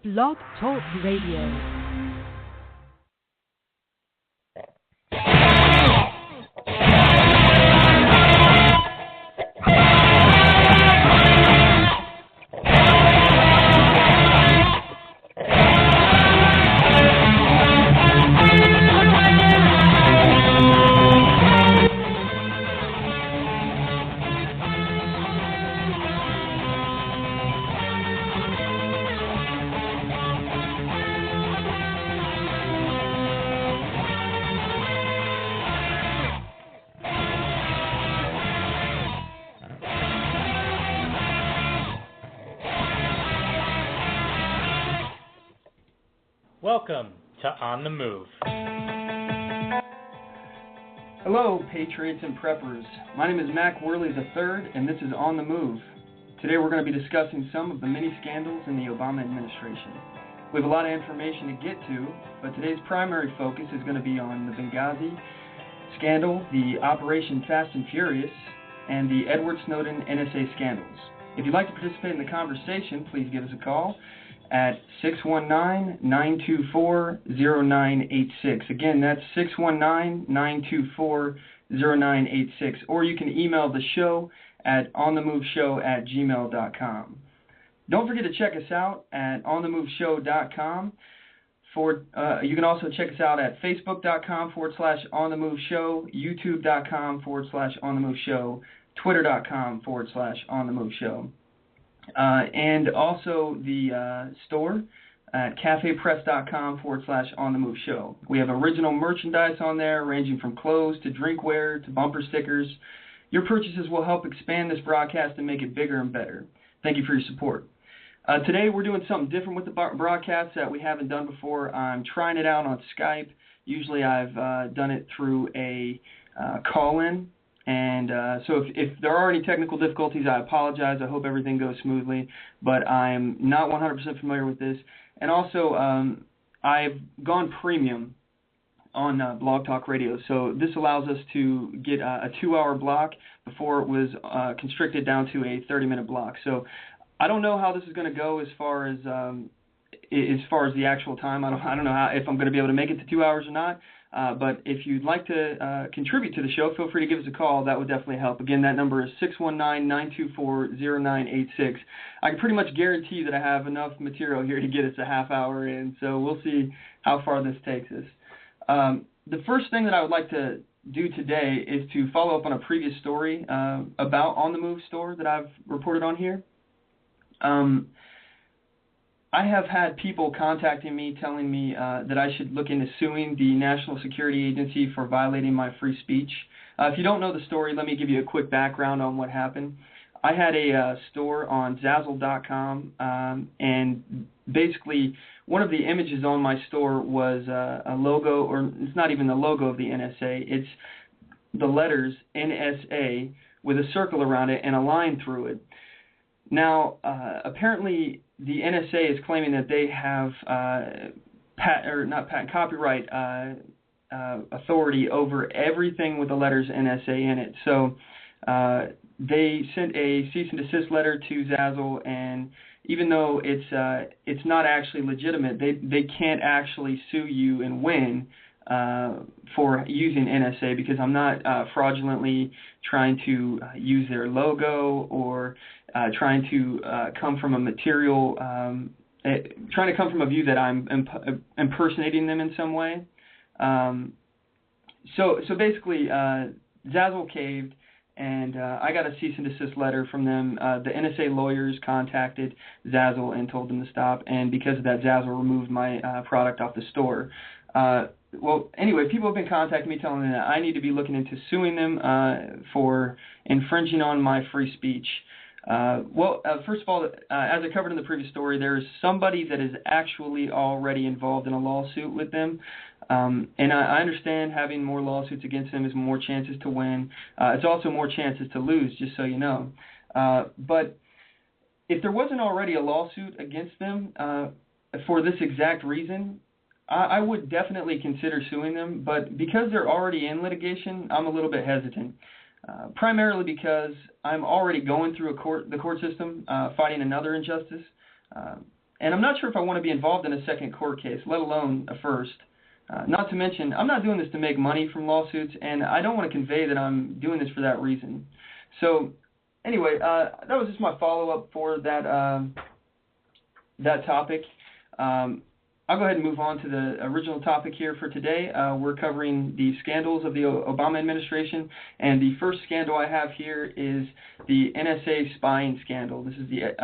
Blog Talk Radio. Welcome to On the Move. Hello, Patriots and Preppers. My name is Mack, Worley III, and this is On the Move. Today we're going to be discussing some of the many scandals in the Obama administration. We have a lot of information to get to, but today's primary focus is going to be on the Benghazi scandal, the Operation Fast and Furious, and the Edward Snowden NSA scandals. If you'd like to participate in the conversation, please give us a call at 619-924-0986. Again, that's 619-924-0986. Or you can email the show at onthemoveshow@gmail.com. Don't forget to check us out at onthemoveshow.com. You can also check us out at facebook.com/onthemoveshow, youtube.com/onthemoveshow, twitter.com/onthemoveshow. And also the store at cafepress.com/onthemoveshow. We have original merchandise on there ranging from clothes to drinkware to bumper stickers. Your purchases will help expand this broadcast and make it bigger and better. Thank you for your support. Today we're doing something different with the broadcast that we haven't done before. I'm trying it out on Skype. Usually I've done it through a call-in. And so if there are any technical difficulties, I apologize. I hope everything goes smoothly. But I'm not 100% familiar with this. And also, I've gone premium on Blog Talk Radio. So this allows us to get a 2-hour block. Before it was constricted down to a 30-minute block. So I don't know how this is going to go as far as the actual time. I don't know if I'm going to be able to make it to 2 hours or not. But if you'd like to contribute to the show, feel free to give us a call. That would definitely help. Again, that number is 619-924-0986. I can pretty much guarantee that I have enough material here to get us a half hour in, so we'll see how far this takes us. The first thing that I would like to do today is to follow up on a previous story about On the Move store that I've reported on here. I have had people contacting me telling me that I should look into suing the National Security Agency for violating my free speech. If you don't know the story, let me give you a quick background on what happened. I had a store on Zazzle.com, and basically one of the images on my store was a logo, or it's not even the logo of the NSA, it's the letters NSA with a circle around it and a line through it. Now, apparently the NSA is claiming that they have copyright authority over everything with the letters NSA in it. So they sent a cease and desist letter to Zazzle, and even though it's not actually legitimate, they can't actually sue you and win for using NSA, because I'm not fraudulently trying to use their logo or trying to come from a material, trying to come from a view that I'm impersonating them in some way. So basically, Zazzle caved, and I got a cease and desist letter from them. The NSA lawyers contacted Zazzle and told them to stop, and because of that, Zazzle removed my product off the store. Well, anyway, people have been contacting me telling me that I need to be looking into suing them for infringing on my free speech. First of all, as I covered in the previous story, there is somebody that is actually already involved in a lawsuit with them. And I understand having more lawsuits against them is more chances to win. It's also more chances to lose, just so you know. But if there wasn't already a lawsuit against them for this exact reason, I would definitely consider suing them. But because they're already in litigation, I'm a little bit hesitant. Primarily because I'm already going through the court system, fighting another injustice. And I'm not sure if I want to be involved in a second court case, let alone a first. Not to mention, I'm not doing this to make money from lawsuits, and I don't want to convey that I'm doing this for that reason. So, anyway, that was just my follow-up for that that topic. I'll go ahead and move on to the original topic here for today. We're covering the scandals of the Obama administration, and the first scandal I have here is the NSA spying scandal. This is the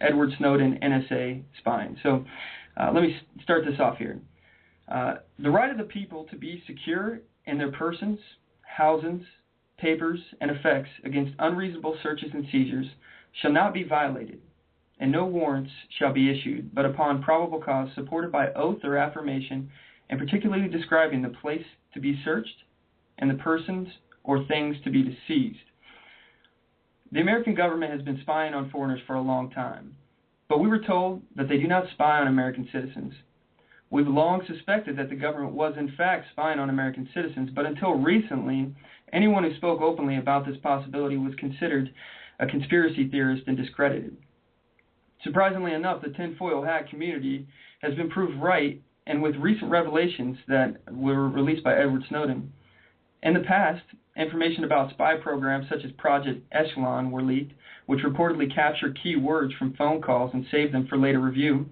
Edward Snowden NSA spying. So let me start this off here. The right of the people to be secure in their persons, housings, papers, and effects against unreasonable searches and seizures shall not be violated, and no warrants shall be issued, but upon probable cause supported by oath or affirmation, and particularly describing the place to be searched and the persons or things to be seized. The American government has been spying on foreigners for a long time, but we were told that they do not spy on American citizens. We've long suspected that the government was in fact spying on American citizens, but until recently, anyone who spoke openly about this possibility was considered a conspiracy theorist and discredited. Surprisingly enough, the tinfoil hat community has been proved right, and with recent revelations that were released by Edward Snowden. In the past, information about spy programs such as Project Echelon were leaked, which reportedly captured key words from phone calls and saved them for later review.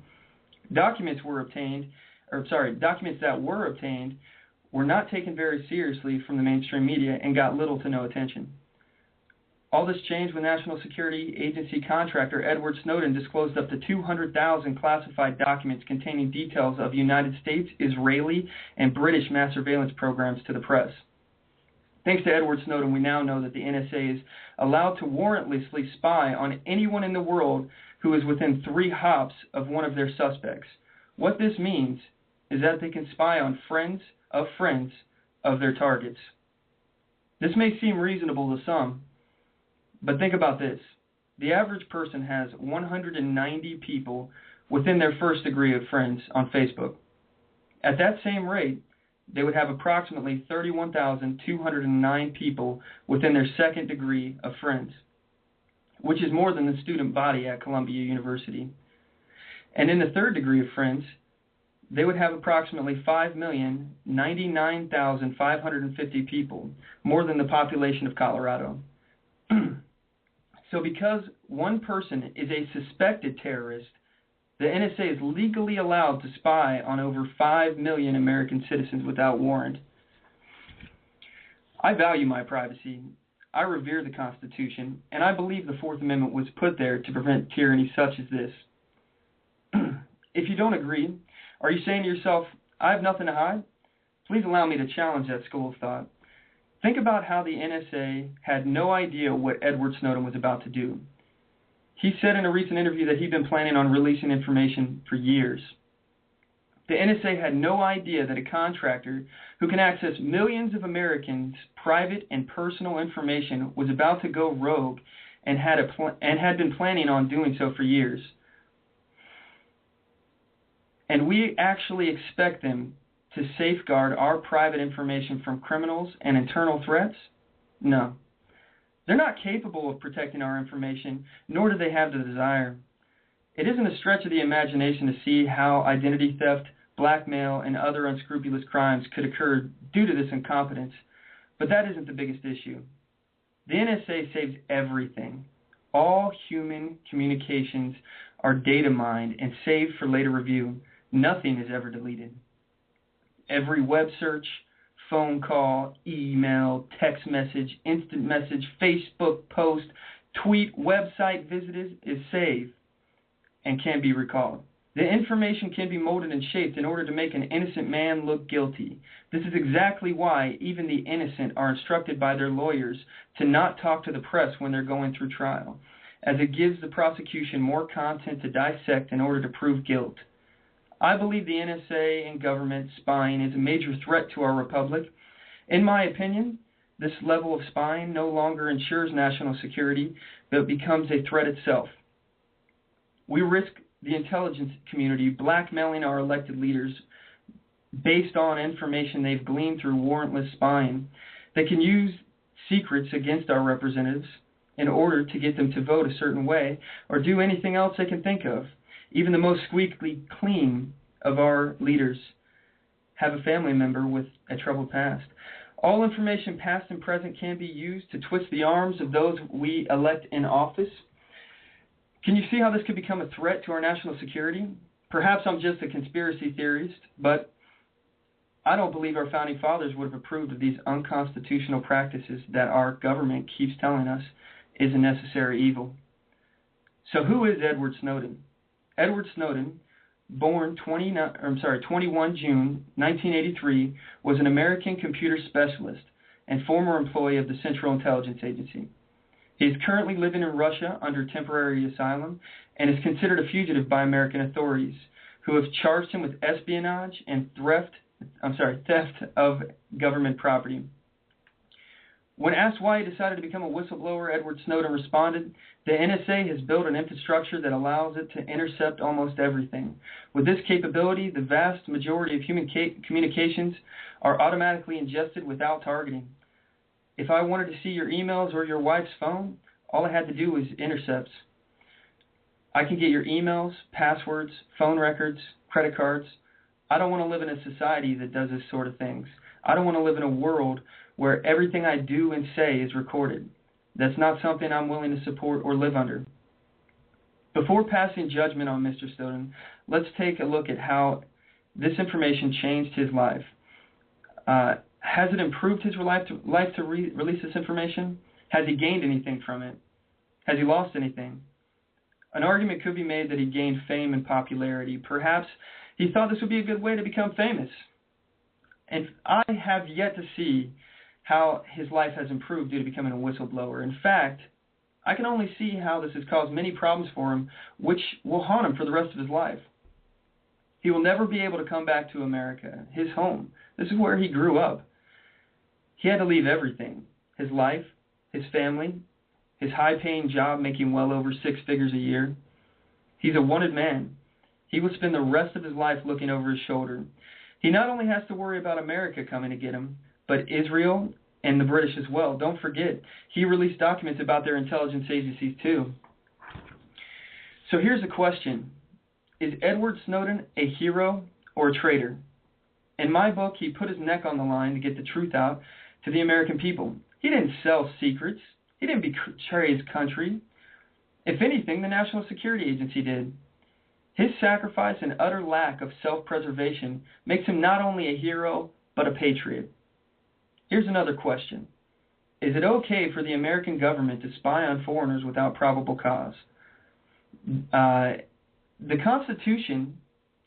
Documents that were obtained were not taken very seriously from the mainstream media and got little to no attention. All this changed when National Security Agency contractor Edward Snowden disclosed up to 200,000 classified documents containing details of United States, Israeli, and British mass surveillance programs to the press. Thanks to Edward Snowden, we now know that the NSA is allowed to warrantlessly spy on anyone in the world who is within 3 hops of one of their suspects. What this means is that they can spy on friends of their targets. This may seem reasonable to some, but think about this. The average person has 190 people within their first degree of friends on Facebook. At that same rate, they would have approximately 31,209 people within their second degree of friends, which is more than the student body at Columbia University. And in the third degree of friends, they would have approximately 5,099,550 people, more than the population of Colorado. So because one person is a suspected terrorist, the NSA is legally allowed to spy on over 5 million American citizens without warrant. I value my privacy. I revere the Constitution, and I believe the Fourth Amendment was put there to prevent tyranny such as this. If you don't agree, are you saying to yourself, I have nothing to hide? Please allow me to challenge that school of thought. Think about how the NSA had no idea what Edward Snowden was about to do. He said in a recent interview that he'd been planning on releasing information for years. The NSA had no idea that a contractor who can access millions of Americans' private and personal information was about to go rogue and had been planning on doing so for years. And we actually expect them to safeguard our private information from criminals and internal threats? No. They're not capable of protecting our information, nor do they have the desire. It isn't a stretch of the imagination to see how identity theft, blackmail, and other unscrupulous crimes could occur due to this incompetence, but that isn't the biggest issue. The NSA saves everything. All human communications are data mined and saved for later review. Nothing is ever deleted. Every web search, phone call, email, text message, instant message, Facebook post, tweet, website visited is saved and can be recalled. The information can be molded and shaped in order to make an innocent man look guilty. This is exactly why even the innocent are instructed by their lawyers to not talk to the press when they're going through trial, as it gives the prosecution more content to dissect in order to prove guilt. I believe the NSA and government spying is a major threat to our republic. In my opinion, this level of spying no longer ensures national security, but becomes a threat itself. We risk the intelligence community blackmailing our elected leaders based on information they've gleaned through warrantless spying. They can use secrets against our representatives in order to get them to vote a certain way or do anything else they can think of. Even the most squeaky clean of our leaders have a family member with a troubled past. All information, past and present, can be used to twist the arms of those we elect in office. Can you see how this could become a threat to our national security? Perhaps I'm just a conspiracy theorist, but I don't believe our founding fathers would have approved of these unconstitutional practices that our government keeps telling us is a necessary evil. So who is Edward Snowden? Edward Snowden, born 21 June 1983, was an American computer specialist and former employee of the Central Intelligence Agency. He is currently living in Russia under temporary asylum and is considered a fugitive by American authorities, who have charged him with espionage and theft of government property. When asked why he decided to become a whistleblower, Edward Snowden responded, "The NSA has built an infrastructure that allows it to intercept almost everything. With this capability, the vast majority of human communications are automatically ingested without targeting. If I wanted to see your emails or your wife's phone, all I had to do was intercepts. I can get your emails, passwords, phone records, credit cards. I don't want to live in a society that does this sort of things. I don't want to live in a world where everything I do and say is recorded. That's not something I'm willing to support or live under." Before passing judgment on Mr. Snowden, let's take a look at how this information changed his life. Has it improved his life to release this information? Has he gained anything from it? Has he lost anything? An argument could be made that he gained fame and popularity. Perhaps he thought this would be a good way to become famous. And I have yet to see how his life has improved due to becoming a whistleblower. In fact, I can only see how this has caused many problems for him, which will haunt him for the rest of his life. He will never be able to come back to America, his home. This is where he grew up. He had to leave everything: his life, his family, his high-paying job making well over 6 figures a year. He's a wanted man. He will spend the rest of his life looking over his shoulder. He not only has to worry about America coming to get him, but Israel and the British as well. Don't forget, he released documents about their intelligence agencies too. So here's the question. Is Edward Snowden a hero or a traitor? In my book, he put his neck on the line to get the truth out to the American people. He didn't sell secrets. He didn't betray his country. If anything, the National Security Agency did. His sacrifice and utter lack of self-preservation makes him not only a hero, but a patriot. Here's another question. Is it okay for the American government to spy on foreigners without probable cause? The Constitution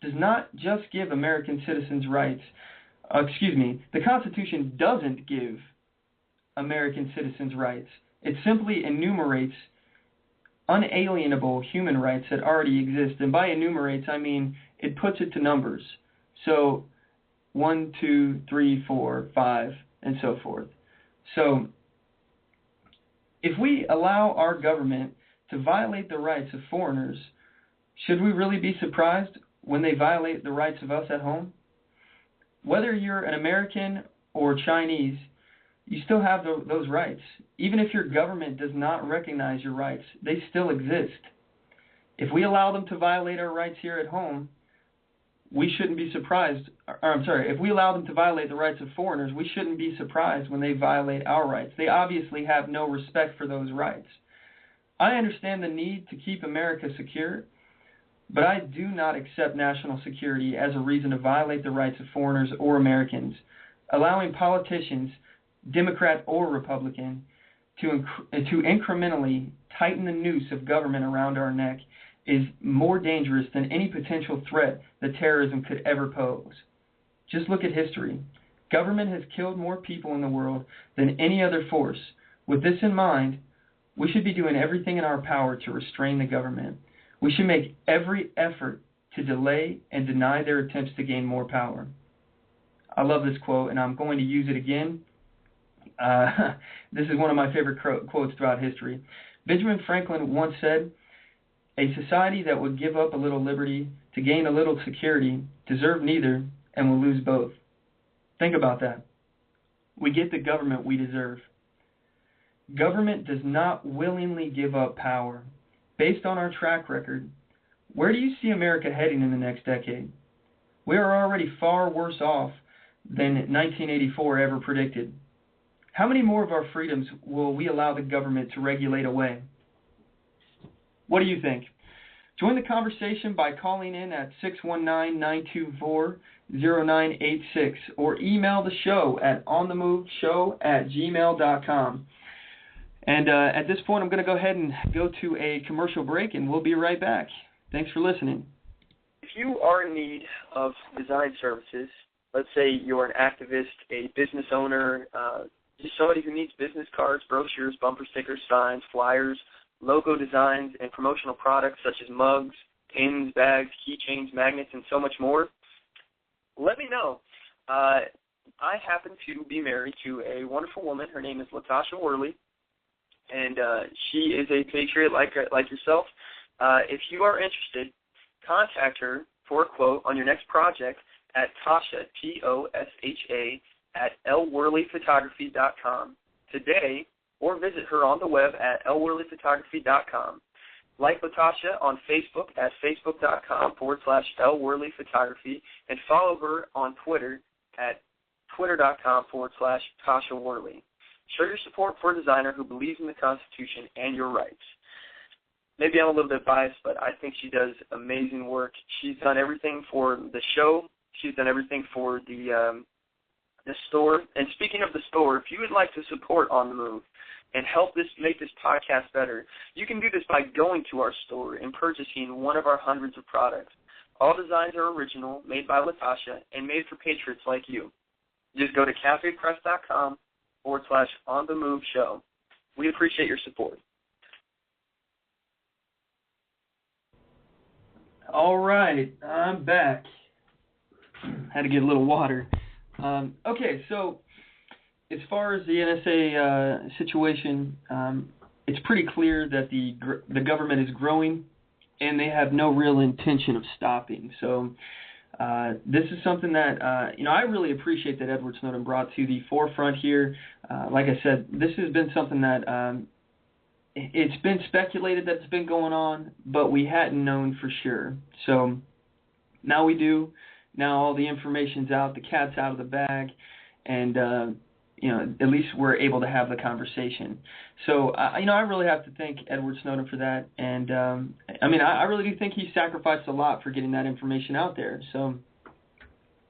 does not just give American citizens rights. The Constitution doesn't give American citizens rights. It simply enumerates unalienable human rights that already exist. And by enumerates, I mean it puts it to numbers. So 1, 2, 3, 4, 5, and so forth. So if we allow our government to violate the rights of foreigners, should we really be surprised when they violate the rights of us at home? Whether you're an American or Chinese, you still have those rights. Even if your government does not recognize your rights, they still exist. If we allow them to violate our rights here at home, we shouldn't be surprised. If we allow them to violate the rights of foreigners, we shouldn't be surprised when they violate our rights. They obviously have no respect for those rights. I understand the need to keep America secure, but I do not accept national security as a reason to violate the rights of foreigners or Americans. Allowing politicians, Democrat or Republican, to incrementally tighten the noose of government around our neck is more dangerous than any potential threat that terrorism could ever pose. Just look at history. Government has killed more people in the world than any other force. With this in mind, we should be doing everything in our power to restrain the government. We should make every effort to delay and deny their attempts to gain more power. I love this quote, and I'm going to use it again. This is one of my favorite quotes throughout history. Benjamin Franklin once said, "A society that would give up a little liberty to gain a little security deserve neither and will lose both." Think about that. We get the government we deserve. Government does not willingly give up power. Based on our track record, Where do you see America heading in the next decade? We are already far worse off than 1984 ever predicted. How many more of our freedoms will we allow the government to regulate away? What do you think? Join the conversation by calling in at 619-924-0986 or email the show at onthemoveshow@gmail.com. And at this point, I'm going to go ahead and go to a commercial break, and we'll be right back. Thanks for listening. If you are in need of design services, let's say you're an activist, a business owner, just somebody who needs business cards, brochures, bumper stickers, signs, flyers, logo designs, and promotional products such as mugs, pins, bags, keychains, magnets, and so much more, let me know. I happen to be married to a wonderful woman. Her name is Latasha Worley, and she is a patriot like yourself. If you are interested, contact her for a quote on your next project at Tasha, Tosha, at lworleyphotography.com today, or visit her on the web at lworleyphotography.com. Like Latasha on Facebook at facebook.com/lworleyphotography, and follow her on Twitter at twitter.com/Tasha Worley. Show your support for a designer who believes in the Constitution and your rights. Maybe I'm a little bit biased, but I think she does amazing work. She's done everything for the show. She's done everything for the store. And speaking of the store, if you would like to support On the Move and help make this podcast better, you can do this by going to our store and purchasing one of our hundreds of products. All designs are original, made by Latasha, and made for patriots like you. Just go to cafepress.com/onthemoveshow. We appreciate your support. All right, I'm back. Had to get a little water. Okay, so as far as the NSA situation, it's pretty clear that the government is growing, and they have no real intention of stopping. So this is something that I really appreciate that Edward Snowden brought to the forefront here. Like I said, this has been something that it's been speculated that it's been going on, but we hadn't known for sure. So now we do. Now all the information's out, the cat's out of the bag, and at least we're able to have the conversation. So I really have to thank Edward Snowden for that, and I really do think he sacrificed a lot for getting that information out there. So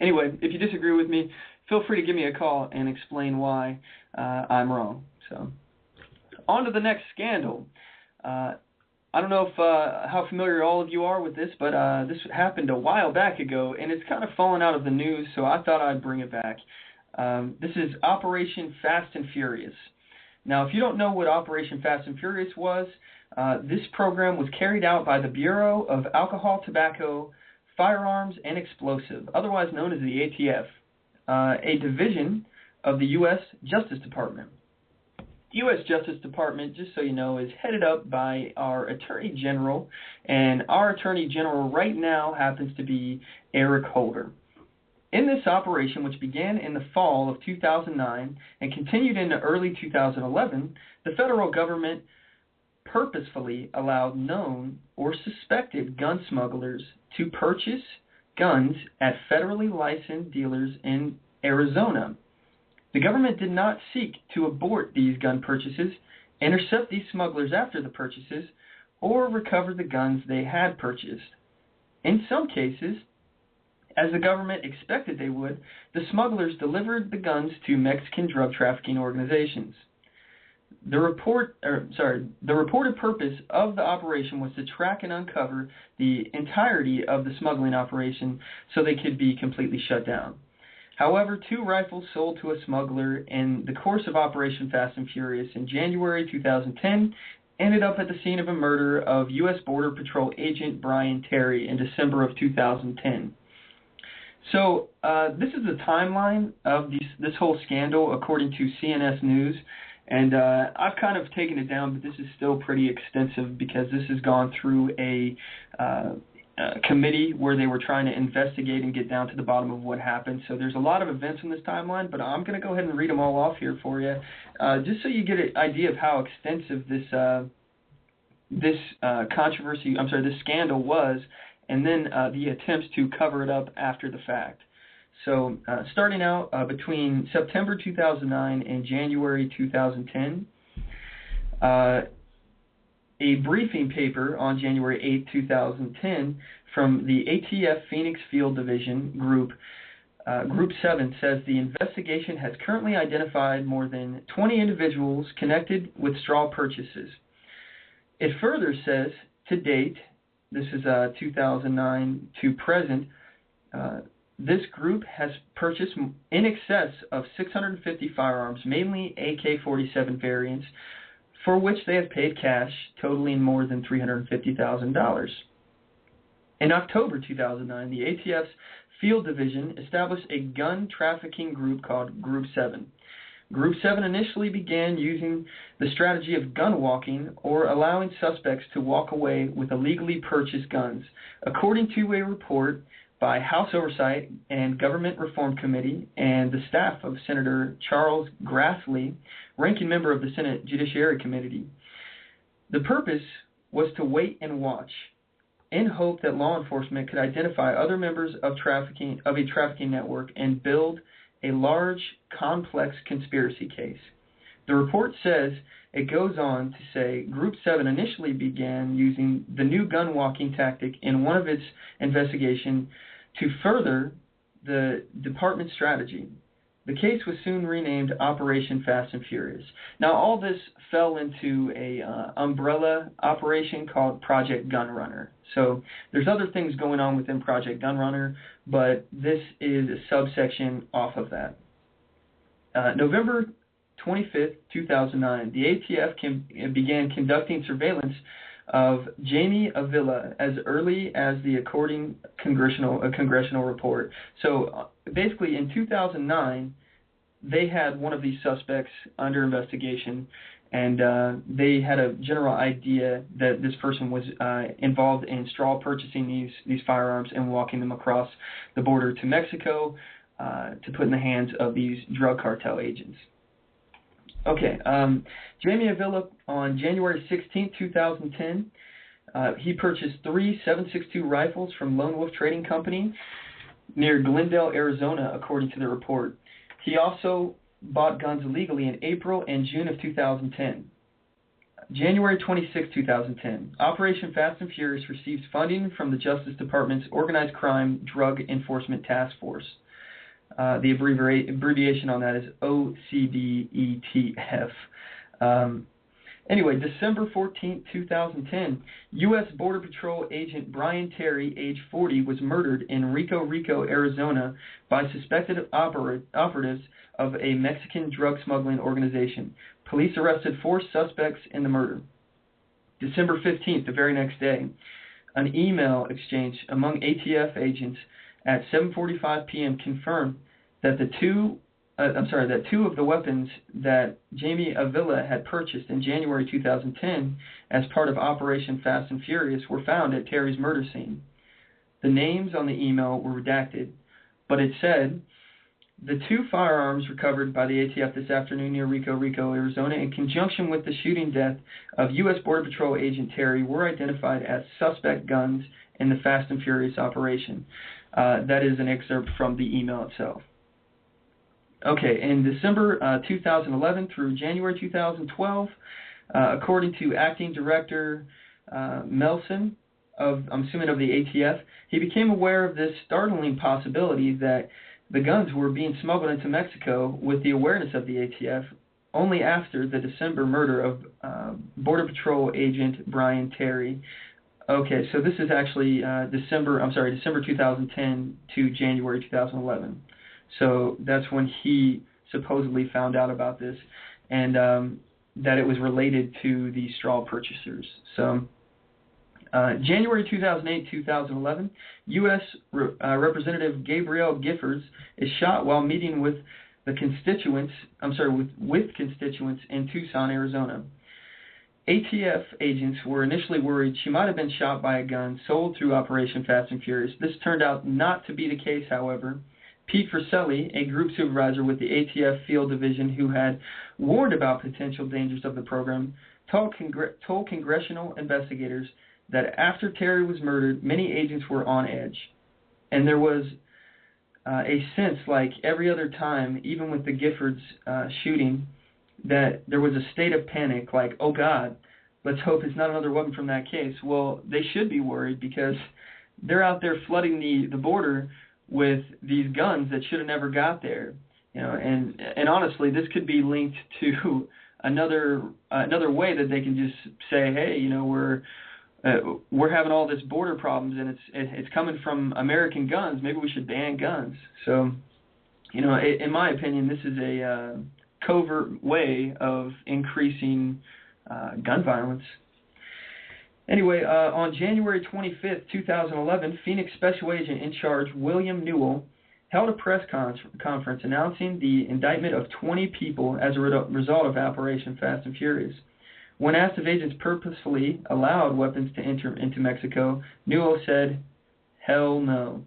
anyway, if you disagree with me, feel free to give me a call and explain why I'm wrong. So on to the next scandal. I don't know if how familiar all of you are with this, but this happened a while back ago, and it's kind of fallen out of the news, so I thought I'd bring it back. This is Operation Fast and Furious. Now, if you don't know what Operation Fast and Furious was, this program was carried out by the Bureau of Alcohol, Tobacco, Firearms, and Explosive, otherwise known as the ATF, a division of the U.S. Justice Department. U.S. Justice Department, just so you know, is headed up by our Attorney General, and our Attorney General right now happens to be Eric Holder. In this operation, which began in the fall of 2009 and continued into early 2011, the federal government purposefully allowed known or suspected gun smugglers to purchase guns at federally licensed dealers in Arizona. The government did not seek to abort these gun purchases, intercept these smugglers after the purchases, or recover the guns they had purchased. In some cases, as the government expected they would, the smugglers delivered the guns to Mexican drug trafficking organizations. The reported purpose of the operation was to track and uncover the entirety of the smuggling operation so they could be completely shut down. However, 2 rifles sold to a smuggler in the course of Operation Fast and Furious in January 2010 ended up at the scene of a murder of U.S. Border Patrol agent Brian Terry in December of 2010. So this is the timeline of this whole scandal according to CNS News, and I've kind of taken it down, but this is still pretty extensive because this has gone through a committee where they were trying to investigate and get down to the bottom of what happened. So there's a lot of events in this timeline, but I'm going to go ahead and read them all off here for you, just so you get an idea of how extensive this this this scandal was, and then the attempts to cover it up after the fact. So starting out between September 2009 and January 2010, a briefing paper on January 8, 2010, from the ATF Phoenix Field Division Group 7 says the investigation has currently identified more than 20 individuals connected with straw purchases. It further says, to date, this is 2009 to present, this group has purchased in excess of 650 firearms, mainly AK-47 variants, for which they have paid cash, totaling more than $350,000. In October 2009, the ATF's Field Division established a gun trafficking group called Group 7. Group 7 initially began using the strategy of gun walking, or allowing suspects to walk away with illegally purchased guns. According to a report by House Oversight and Government Reform Committee and the staff of Senator Charles Grassley, ranking member of the Senate Judiciary Committee, the purpose was to wait and watch, in hope that law enforcement could identify other members of a trafficking network and build a large, complex conspiracy case. The report says, it goes on to say, Group 7 initially began using the new gun walking tactic in one of its investigations to further the department's strategy. The case was soon renamed Operation Fast and Furious. Now, all this fell into a umbrella operation called Project Gunrunner. So there's other things going on within Project Gunrunner, but this is a subsection off of that. November 25th, 2009, the ATF began conducting surveillance of Jamie Avila as early as the according congressional report. So basically in 2009, they had one of these suspects under investigation, and they had a general idea that this person was involved in straw purchasing these firearms and walking them across the border to Mexico to put in the hands of these drug cartel agents. Okay, Jamie Avila, on January 16, 2010, he purchased 3 7.62 rifles from Lone Wolf Trading Company near Glendale, Arizona, according to the report. He also bought guns illegally in April and June of 2010. January 26, 2010, Operation Fast and Furious received funding from the Justice Department's Organized Crime Drug Enforcement Task Force. The abbreviation on that is OCDETF. Anyway, December 14, 2010, U.S. Border Patrol agent Brian Terry, age 40, was murdered in Rico, Arizona by suspected operatives of a Mexican drug smuggling organization. Police arrested 4 suspects in the murder. December 15th, the very next day, an email exchange among ATF agents at 7:45 p.m. confirmed that two of the weapons that Jamie Avila had purchased in January 2010 as part of Operation Fast and Furious were found at Terry's murder scene. The names on the email were redacted, but it said, the 2 firearms recovered by the ATF this afternoon near Rico, Arizona, in conjunction with the shooting death of U.S. Border Patrol agent Terry, were identified as suspect guns in the Fast and Furious operation. That is an excerpt from the email itself. Okay, in December 2011 through January 2012, according to Acting Director Melson, I'm assuming of the ATF, he became aware of this startling possibility that the guns were being smuggled into Mexico with the awareness of the ATF only after the December murder of Border Patrol agent Brian Terry. Okay, so this is actually December 2010 to January 2011. So that's when he supposedly found out about this, and that it was related to the straw purchasers. So January 2008-2011, U.S. Representative Gabrielle Giffords is shot while meeting with constituents in Tucson, Arizona. ATF agents were initially worried she might have been shot by a gun sold through Operation Fast and Furious. This turned out not to be the case, however. Pete Friselli, a group supervisor with the ATF Field Division who had warned about potential dangers of the program, told congressional investigators that after Terry was murdered, many agents were on edge. And there was a sense, like every other time, even with the Giffords shooting, that there was a state of panic, like, oh God, let's hope it's not another weapon from that case. Well, they should be worried because they're out there flooding the border with these guns that should have never got there. You know, and honestly, this could be linked to another way that they can just say, hey, you know, we're having all this border problems and it's coming from American guns. Maybe we should ban guns. So, you know, in my opinion, this is a covert way of increasing gun violence. Anyway, on January 25th, 2011, Phoenix Special Agent in charge William Newell held a press conference announcing the indictment of 20 people as a result of Operation Fast and Furious. When asked if agents purposefully allowed weapons to enter into Mexico, Newell said, hell no.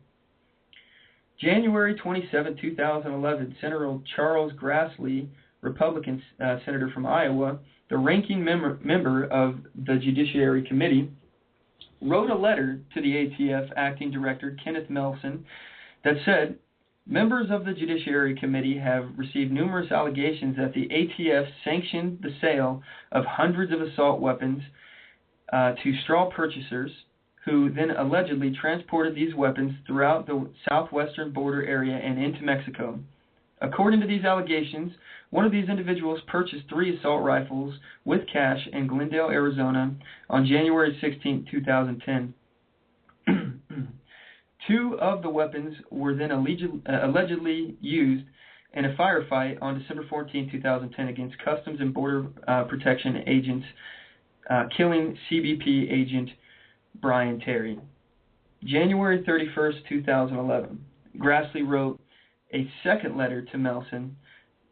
January 27, 2011, Senator Charles Grassley, Republican senator from Iowa, the ranking member of the Judiciary Committee, wrote a letter to the ATF acting director, Kenneth Melson, that said, members of the Judiciary Committee have received numerous allegations that the ATF sanctioned the sale of hundreds of assault weapons to straw purchasers who then allegedly transported these weapons throughout the southwestern border area and into Mexico. According to these allegations, one of these individuals purchased 3 assault rifles with cash in Glendale, Arizona on January 16, 2010. 2 of the weapons were then allegedly used in a firefight on December 14, 2010 against Customs and Border Protection agents, killing CBP agent Brian Terry. January 31, 2011, Grassley wrote a second letter to Melson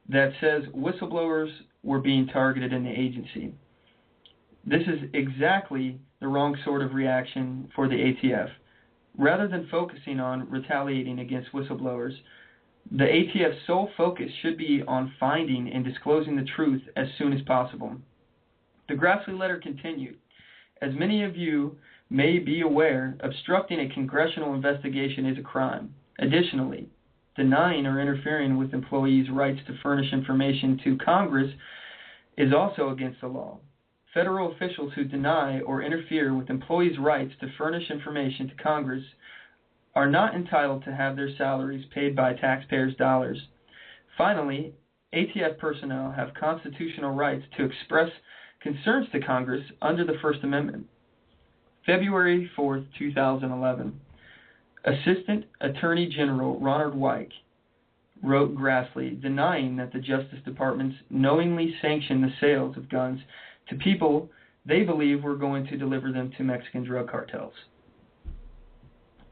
that says whistleblowers were being targeted in the agency. This is exactly the wrong sort of reaction for the ATF. Rather than focusing on retaliating against whistleblowers, the ATF's sole focus should be on finding and disclosing the truth as soon as possible. The Grassley letter continued, as many of you may be aware, obstructing a congressional investigation is a crime. Additionally, denying or interfering with employees' rights to furnish information to Congress is also against the law. Federal officials who deny or interfere with employees' rights to furnish information to Congress are not entitled to have their salaries paid by taxpayers' dollars. Finally, ATF personnel have constitutional rights to express concerns to Congress under the First Amendment. February 4, 2011. Assistant Attorney General Ronald Wyke wrote Grassley denying that the Justice Department's knowingly sanctioned the sales of guns to people they believe were going to deliver them to Mexican drug cartels.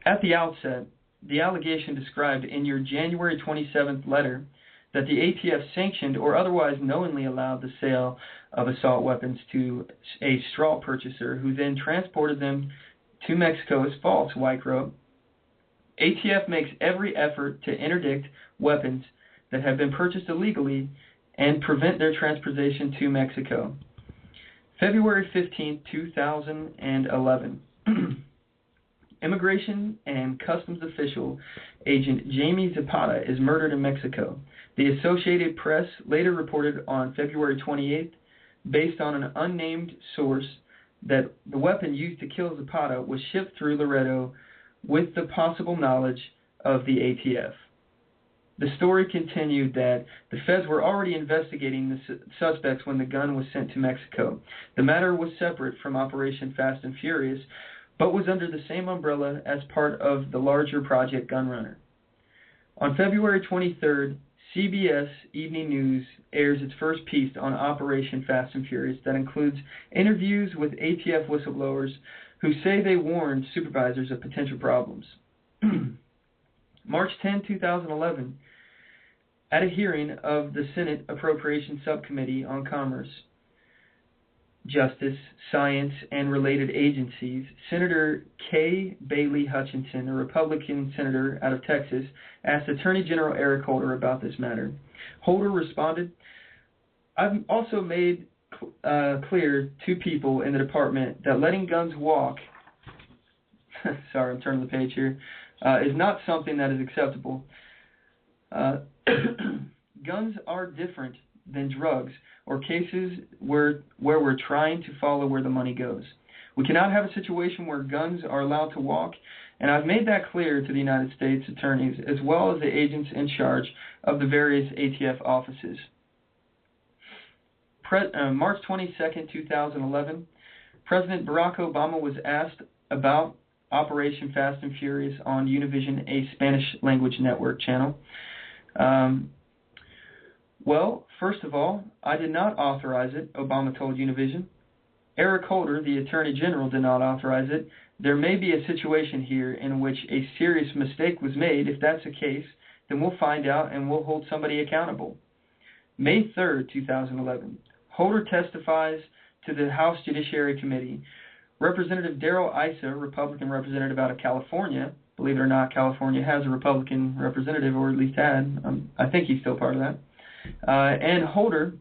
At the outset, the allegation described in your January 27th letter that the ATF sanctioned or otherwise knowingly allowed the sale of assault weapons to a straw purchaser who then transported them to Mexico is false, Wyke wrote. ATF makes every effort to interdict weapons that have been purchased illegally and prevent their transportation to Mexico. February 15, 2011. Immigration and Customs official agent Jamie Zapata is murdered in Mexico. The Associated Press later reported on February 28th, based on an unnamed source, that the weapon used to kill Zapata was shipped through Laredo with the possible knowledge of the ATF. The story continued that the feds were already investigating the suspects when the gun was sent to Mexico. The matter was separate from Operation Fast and Furious, but was under the same umbrella as part of the larger Project Gunrunner. On February 23rd, CBS Evening News airs its first piece on Operation Fast and Furious that includes interviews with ATF whistleblowers who say they warned supervisors of potential problems. March 10, 2011, at a hearing of the Senate Appropriations Subcommittee on Commerce, Justice, Science, and Related Agencies, Senator Kay Bailey Hutchinson, a Republican senator out of Texas, asked Attorney General Eric Holder about this matter. Holder responded, "I've also made clear to people in the department that letting guns walk, sorry, I'm turning the page here, is not something that is acceptable. Guns are different than drugs or cases where we're trying to follow where the money goes. We cannot have a situation where guns are allowed to walk, and I've made that clear to the United States attorneys as well as the agents in charge of the various ATF offices. March 22nd, 2011, President Barack Obama was asked about Operation Fast and Furious on Univision, a Spanish-language network channel. Well, first of all, I did not authorize it, Obama told Univision. Eric Holder, the Attorney General, did not authorize it. There may be a situation here in which a serious mistake was made. If that's the case, then we'll find out and we'll hold somebody accountable. May 3rd, 2011, Holder testifies to the House Judiciary Committee. Representative Darrell Issa, Republican representative out of California, believe it or not, California has a Republican representative, or at least had. I think he's still part of that. And Holder,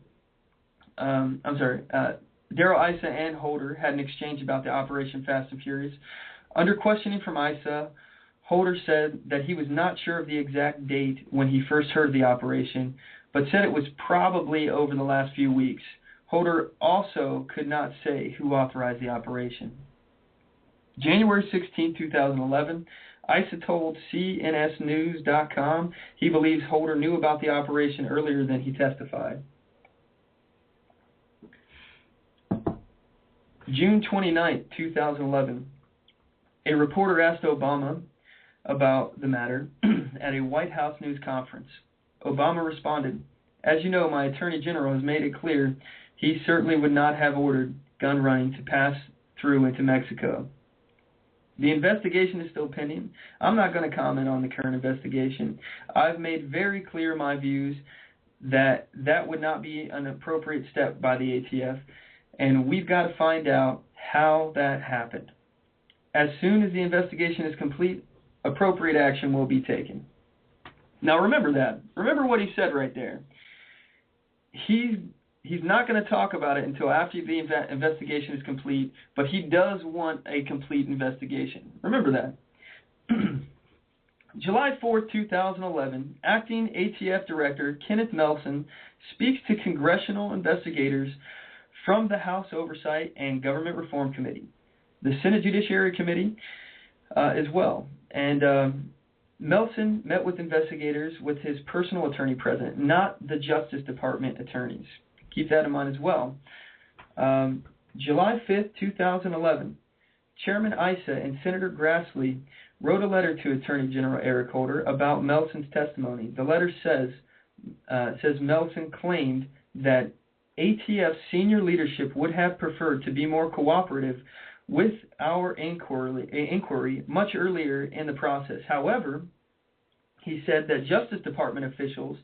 Darrell Issa and Holder had an exchange about the Operation Fast and Furious. Under questioning from Issa, Holder said that he was not sure of the exact date when he first heard of the operation, but said it was probably over the last few weeks. Holder also could not say who authorized the operation. January 16, 2011, Issa told CNSnews.com he believes Holder knew about the operation earlier than he testified. June 29, 2011, a reporter asked Obama about the matter at a White House news conference. Obama responded, "As you know, my Attorney General has made it clear he certainly would not have ordered gun running to pass through into Mexico. The investigation is still pending. I'm not going to comment on the current investigation. I've made very clear my views that that would not be an appropriate step by the ATF, and we've got to find out how that happened. As soon as the investigation is complete, appropriate action will be taken." Now remember that. Remember what he said right there. He's not going to talk about it until after the investigation is complete, but he does want a complete investigation. Remember that. July 4, 2011, Acting ATF Director Kenneth Melson speaks to congressional investigators from the House Oversight and Government Reform Committee, the Senate Judiciary Committee as well. And Melson met with investigators with his personal attorney present, not the Justice Department attorneys. Keep that in mind as well. July 5th, 2011, Chairman Issa and Senator Grassley wrote a letter to Attorney General Eric Holder about Melson's testimony. The letter says Melson claimed that ATF senior leadership would have preferred to be more cooperative with our inquiry much earlier in the process. However, he said that Justice Department officials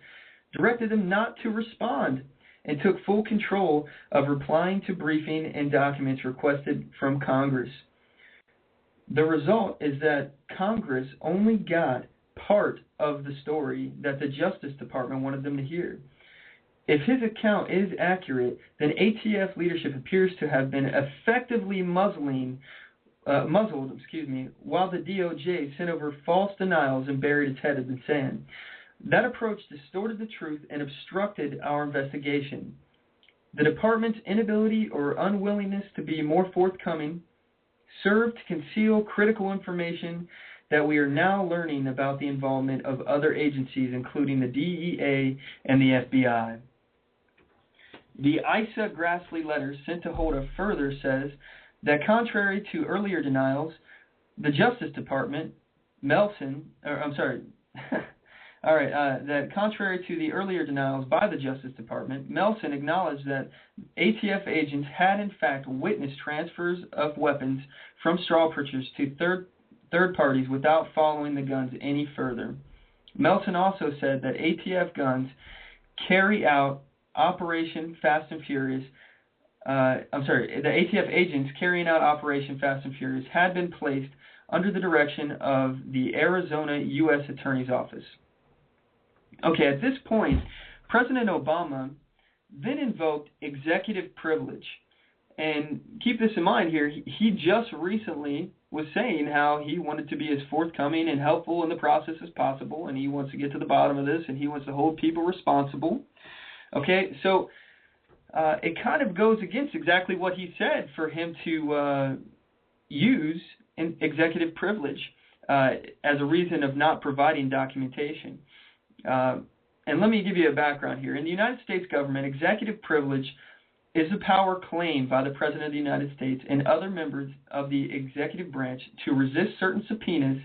directed them not to respond and took full control of replying to briefing and documents requested from Congress. The result is that Congress only got part of the story that the Justice Department wanted them to hear. If his account is accurate, then ATF leadership appears to have been effectively muzzled, while the DOJ sent over false denials and buried its head in the sand. That approach distorted the truth and obstructed our investigation. The department's inability or unwillingness to be more forthcoming served to conceal critical information that we are now learning about the involvement of other agencies, including the DEA and the FBI. The Issa Grassley letter sent to Holder further says that contrary to earlier denials, the Justice Department, that contrary to the earlier denials by the Justice Department, Melson acknowledged that ATF agents had in fact witnessed transfers of weapons from straw purchasers to third parties without following the guns any further. Melson also said that ATF guns carry out Operation Fast and Furious. The ATF agents carrying out Operation Fast and Furious had been placed under the direction of the Arizona U.S. Attorney's Office. Okay, at this point, President Obama then invoked executive privilege. And keep this in mind here, he just recently was saying how he wanted to be as forthcoming and helpful in the process as possible, and he wants to get to the bottom of this, and he wants to hold people responsible. Okay, so it kind of goes against exactly what he said for him to use an executive privilege as a reason of not providing documentation. And let me give you a background here. In the United States government, executive privilege is a power claimed by the President of the United States and other members of the executive branch to resist certain subpoenas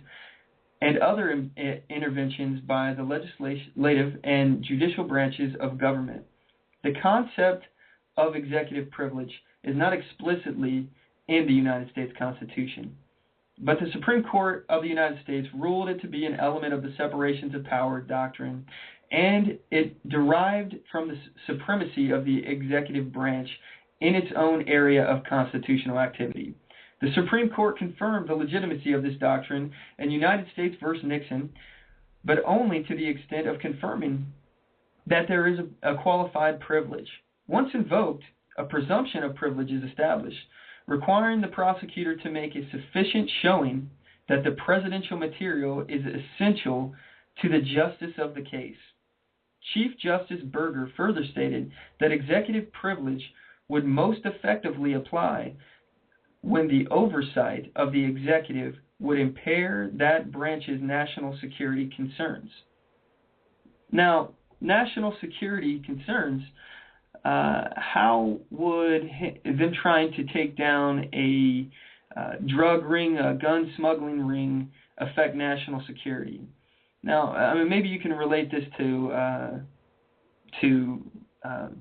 and other interventions by the legislative and judicial branches of government. The concept of executive privilege is not explicitly in the United States Constitution, but the Supreme Court of the United States ruled it to be an element of the separations of power doctrine, and it derived from the supremacy of the executive branch in its own area of constitutional activity. The Supreme Court confirmed the legitimacy of this doctrine in United States v. Nixon, but only to the extent of confirming that there is a qualified privilege. Once invoked, a presumption of privilege is established, requiring the prosecutor to make a sufficient showing that the presidential material is essential to the justice of the case. Chief Justice Berger further stated that executive privilege would most effectively apply when the oversight of the executive would impair that branch's national security concerns. Now, national security concerns, how would them trying to take down a drug ring, a gun smuggling ring, affect national security? Now, I mean, maybe you can relate this to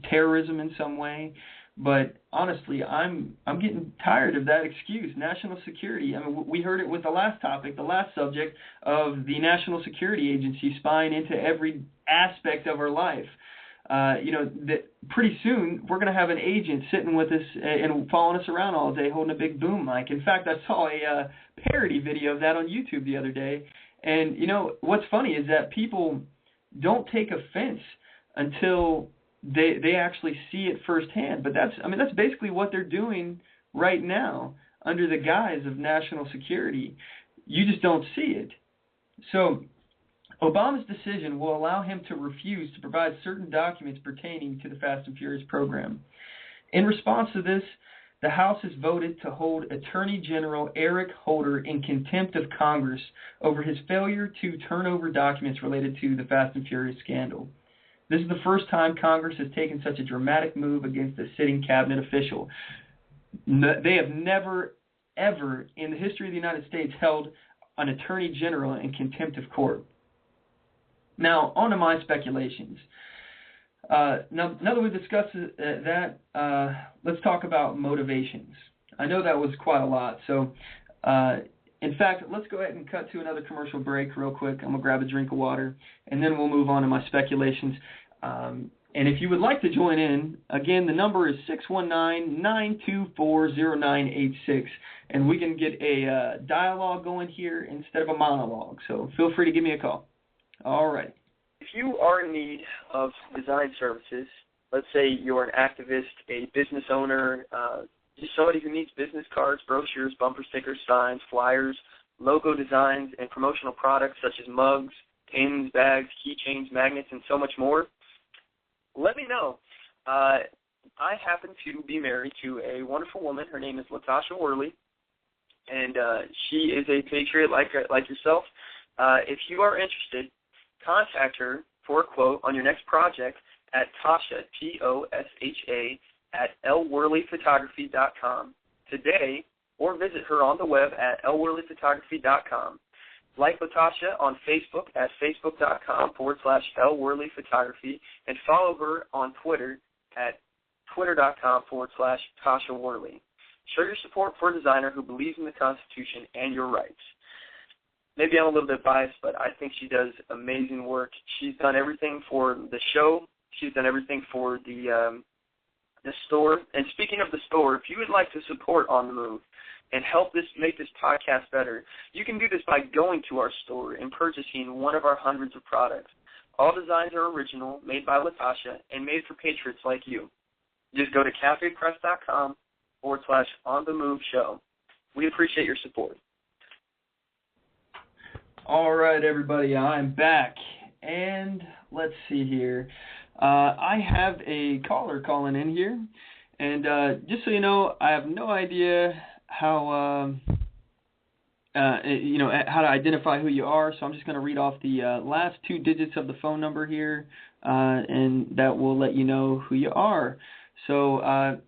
terrorism in some way, but honestly, I'm getting tired of that excuse. National security. I mean, we heard it with the last topic, the last subject of the National Security Agency spying into every aspect of our life. That pretty soon we're going to have an agent sitting with us and following us around all day holding a big boom mic. In fact, I saw a parody video of that on YouTube the other day. And, what's funny is that people don't take offense until they actually see it firsthand. But that's basically what they're doing right now under the guise of national security. You just don't see it. So Obama's decision will allow him to refuse to provide certain documents pertaining to the Fast and Furious program. In response to this, the House has voted to hold Attorney General Eric Holder in contempt of Congress over his failure to turn over documents related to the Fast and Furious scandal. This is the first time Congress has taken such a dramatic move against a sitting cabinet official. They have never, ever in the history of the United States held an Attorney General in contempt of court. Now, on to my speculations. Now that we've discussed that, let's talk about motivations. I know that was quite a lot. So, in fact, let's go ahead and cut to another commercial break real quick. I'm going to grab a drink of water, and then we'll move on to my speculations. And if you would like to join in, again, the number is 619-924-0986, and we can get a dialogue going here instead of a monologue. So feel free to give me a call. All right. If you are in need of design services, let's say you're an activist, a business owner, just somebody who needs business cards, brochures, bumper stickers, signs, flyers, logo designs, and promotional products such as mugs, pins, bags, keychains, magnets, and so much more, let me know. I happen to be married to a wonderful woman. Her name is Latasha Worley, and she is a patriot like yourself. If you are interested, contact her for a quote on your next project at Tasha, Tosha, at lworleyphotography.com today, or visit her on the web at lworleyphotography.com. Like Latasha on Facebook at facebook.com/lworleyphotography, and follow her on Twitter at twitter.com/Tasha Worley. Show your support for a designer who believes in the Constitution and your rights. Maybe I'm a little bit biased, but I think she does amazing work. She's done everything for the show. She's done everything for the store. And speaking of the store, if you would like to support On the Move and help make this podcast better, you can do this by going to our store and purchasing one of our hundreds of products. All designs are original, made by Latasha, and made for patriots like you. Just go to cafepress.com/on-the-move-show. We appreciate your support. All right, everybody, I'm back. And let's see here. I have a caller calling in here. And just so you know, I have no idea how how to identify who you are. So I'm just going to read off the last 2 digits of the phone number here, and that will let you know who you are. So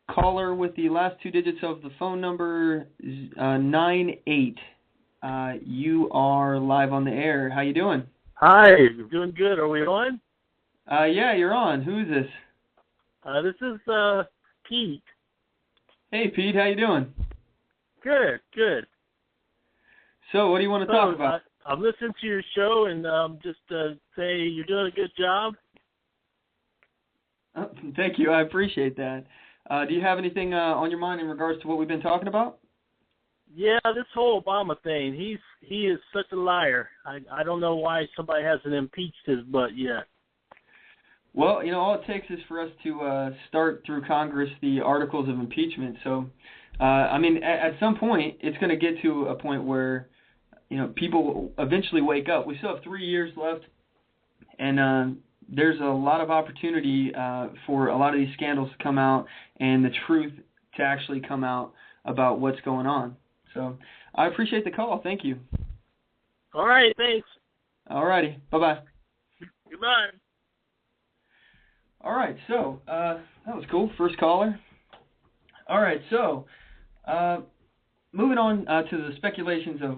caller with the last 2 digits of the phone number, 98. You are live on the air. How you doing? Hi, doing good. Are we on? Yeah, you're on. Who is this? This is Pete. Hey, Pete. How you doing? Good, good. So, what do you want to talk about? I'm listening to your show, and just say you're doing a good job. Oh, thank you. I appreciate that. Do you have anything on your mind in regards to what we've been talking about? Yeah, this whole Obama thing. He is such a liar. I don't know why somebody hasn't impeached his butt yet. Well, all it takes is for us to start through Congress the articles of impeachment. So, at some point, it's going to get to a point where, people will eventually wake up. We still have 3 years left, and there's a lot of opportunity for a lot of these scandals to come out and the truth to actually come out about what's going on. So, I appreciate the call. Thank you. All right, thanks. All righty. Bye-bye. Goodbye. All right, so that was cool. First caller. All right, so moving on to the speculations of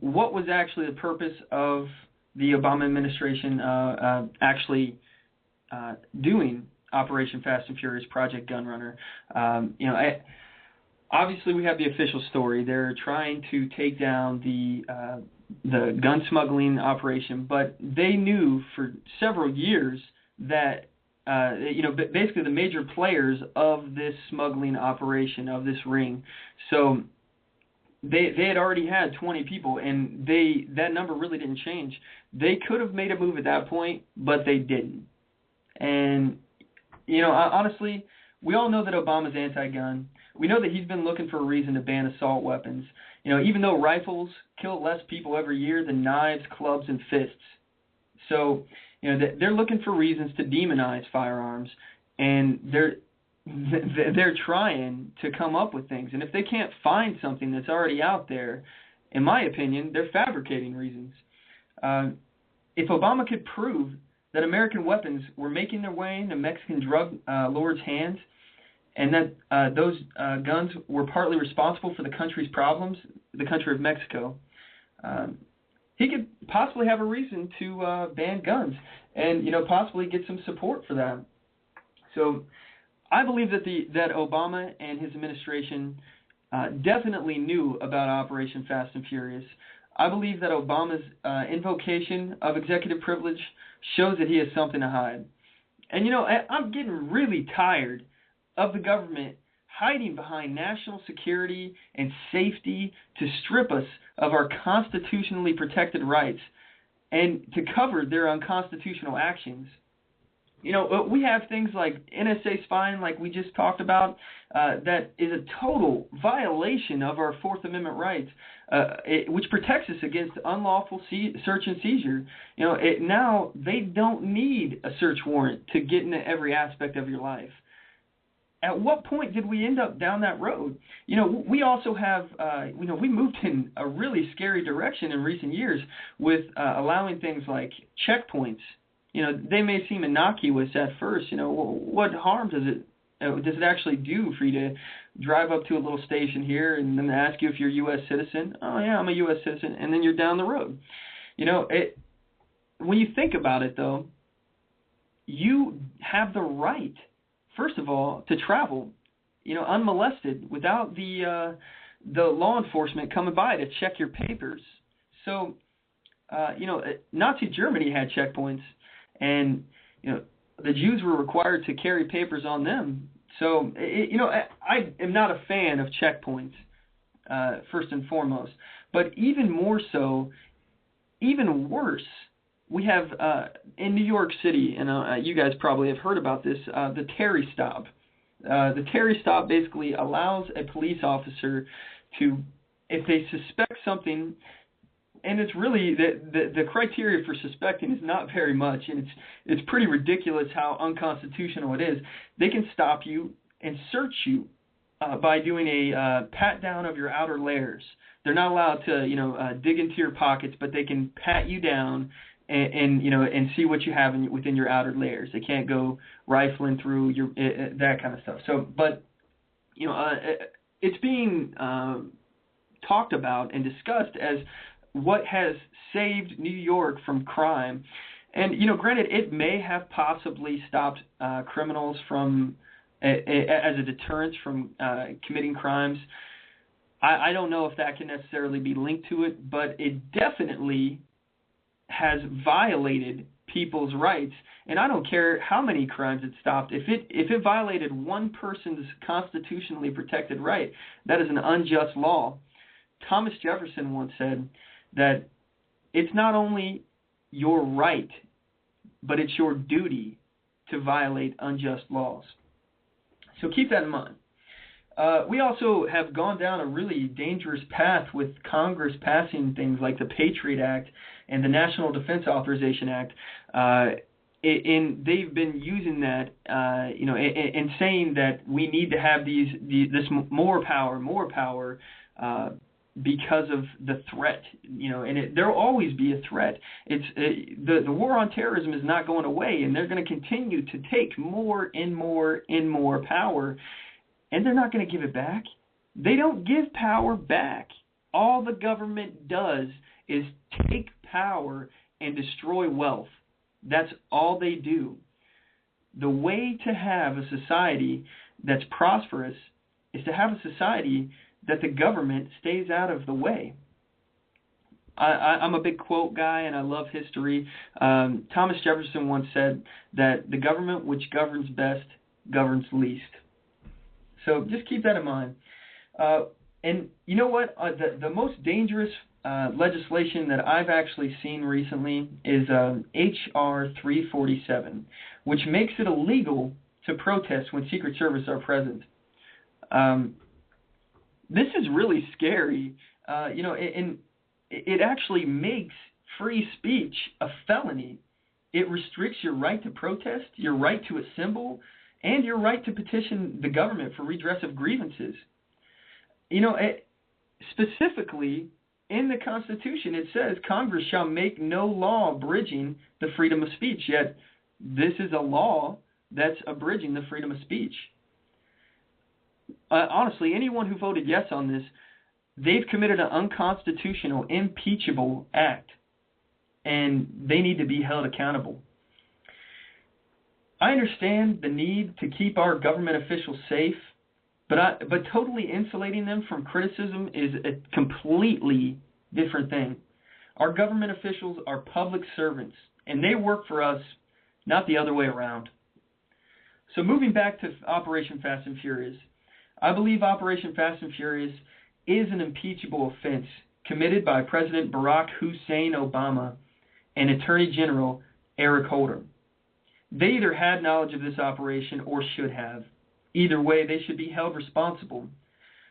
what was actually the purpose of the Obama administration actually doing Operation Fast and Furious, Project Gunrunner. Obviously, we have the official story. They're trying to take down the gun smuggling operation, but they knew for several years that basically the major players of this smuggling operation, of this ring. So they had already had 20 people, and that number really didn't change. They could have made a move at that point, but they didn't. And, honestly, we all know that Obama's anti-gun. We know that he's been looking for a reason to ban assault weapons. Even though rifles kill less people every year than knives, clubs, and fists. So, they're looking for reasons to demonize firearms, and they're trying to come up with things. And if they can't find something that's already out there, in my opinion, they're fabricating reasons. If Obama could prove that American weapons were making their way into Mexican drug lords' hands, and that those guns were partly responsible for the country's problems, the country of Mexico, he could possibly have a reason to ban guns and, possibly get some support for that. So I believe that Obama and his administration definitely knew about Operation Fast and Furious. I believe that Obama's invocation of executive privilege shows that he has something to hide. And, I'm getting really tired of the government hiding behind national security and safety to strip us of our constitutionally protected rights and to cover their unconstitutional actions. We have things like NSA spying, like we just talked about, that is a total violation of our Fourth Amendment rights, which protects us against unlawful search and seizure. Now they don't need a search warrant to get into every aspect of your life. At what point did we end up down that road? We also have, we moved in a really scary direction in recent years with allowing things like checkpoints. They may seem innocuous at first. What harm does it actually do for you to drive up to a little station here and then ask you if you're a U.S. citizen? Oh, yeah, I'm a U.S. citizen. And then you're down the road. When you think about it, though, you have the right, first of all, to travel, unmolested without the law enforcement coming by to check your papers. So, Nazi Germany had checkpoints, and the Jews were required to carry papers on them. So, I am not a fan of checkpoints, first and foremost. But even more so, even worse, we have in New York City, and you guys probably have heard about this, the Terry stop. The Terry stop basically allows a police officer to, if they suspect something, and it's really the criteria for suspecting is not very much, and it's pretty ridiculous how unconstitutional it is. They can stop you and search you by doing a pat down of your outer layers. They're not allowed to dig into your pockets, but they can pat you down and see what you have within your outer layers. They can't go rifling through your that kind of stuff. So, but it's being talked about and discussed as what has saved New York from crime. And granted, it may have possibly stopped criminals from as a deterrence from committing crimes. I don't know if that can necessarily be linked to it, but it definitely has violated people's rights. And I don't care how many crimes it stopped. If it violated one person's constitutionally protected right, that is an unjust law. Thomas Jefferson once said that it's not only your right, but it's your duty to violate unjust laws. So keep that in mind. We also have gone down a really dangerous path with Congress passing things like the Patriot Act and the National Defense Authorization Act. And they've been using that, and saying that we need to have this more power, because of the threat, and there'll always be a threat. The war on terrorism is not going away, and they're going to continue to take more and more and more power, and they're not going to give it back. They don't give power back. All the government does is take power and destroy wealth. That's all they do. The way to have a society that's prosperous is to have a society that the government stays out of the way. I'm a big quote guy, and I love history. Thomas Jefferson once said that the government which governs best governs least. So just keep that in mind. And you know what? The most dangerous legislation that I've actually seen recently is H.R. 347, which makes it illegal to protest when Secret Service are present. This is really scary, and it actually makes free speech a felony. It restricts your right to protest, your right to assemble, and your right to petition the government for redress of grievances. Specifically, in the Constitution, it says Congress shall make no law abridging the freedom of speech, yet this is a law that's abridging the freedom of speech. Honestly, anyone who voted yes on this, they've committed an unconstitutional, impeachable act, and they need to be held accountable. I understand the need to keep our government officials safe, but totally insulating them from criticism is a completely different thing. Our government officials are public servants, and they work for us, not the other way around. So moving back to Operation Fast and Furious, I believe Operation Fast and Furious is an impeachable offense committed by President Barack Hussein Obama and Attorney General Eric Holder. They either had knowledge of this operation or should have. Either way, they should be held responsible.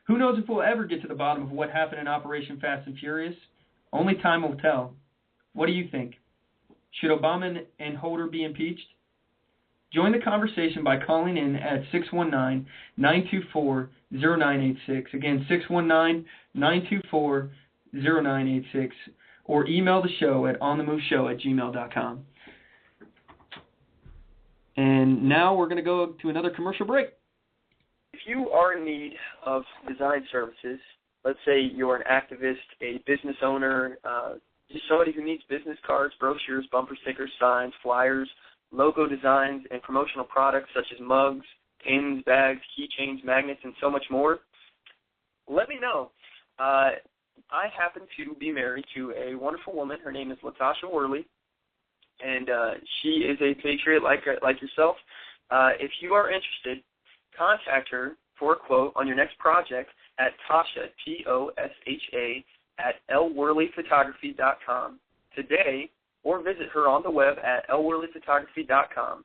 Who knows if we'll ever get to the bottom of what happened in Operation Fast and Furious? Only time will tell. What do you think? Should Obama and Holder be impeached? Join the conversation by calling in at 619-924-0986. Again, 619-924-0986. Or email the show at onthemoveshow@gmail.com. And now we're going to go to another commercial break. If you are in need of design services, let's say you're an activist, a business owner, just somebody who needs business cards, brochures, bumper stickers, signs, flyers, logo designs, and promotional products such as mugs, pins, bags, keychains, magnets, and so much more, let me know. I happen to be married to a wonderful woman. Her name is Latasha Worley, and she is a patriot like yourself. If you are interested, contact her for a quote on your next project at Tasha, Tosha, at lworleyphotography.com. Today, or visit her on the web at lworleyphotography.com.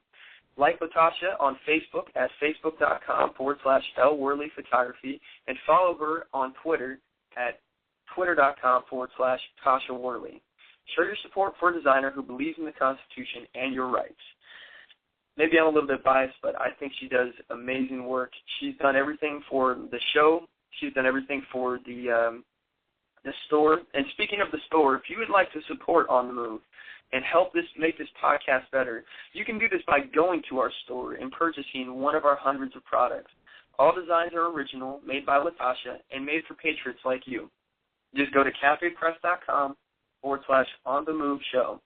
Like Latasha on Facebook at facebook.com/lworleyphotography, and follow her on Twitter at twitter.com/Tasha Worley. Show your support for a designer who believes in the Constitution and your rights. Maybe I'm a little bit biased, but I think she does amazing work. She's done everything for the show. She's done everything for the store. And speaking of the store, if you would like to support On the Move and help make this podcast better, you can do this by going to our store and purchasing one of our hundreds of products. All designs are original, made by Latasha, and made for patriots like you. Just go to cafepress.com/on-the-move-show.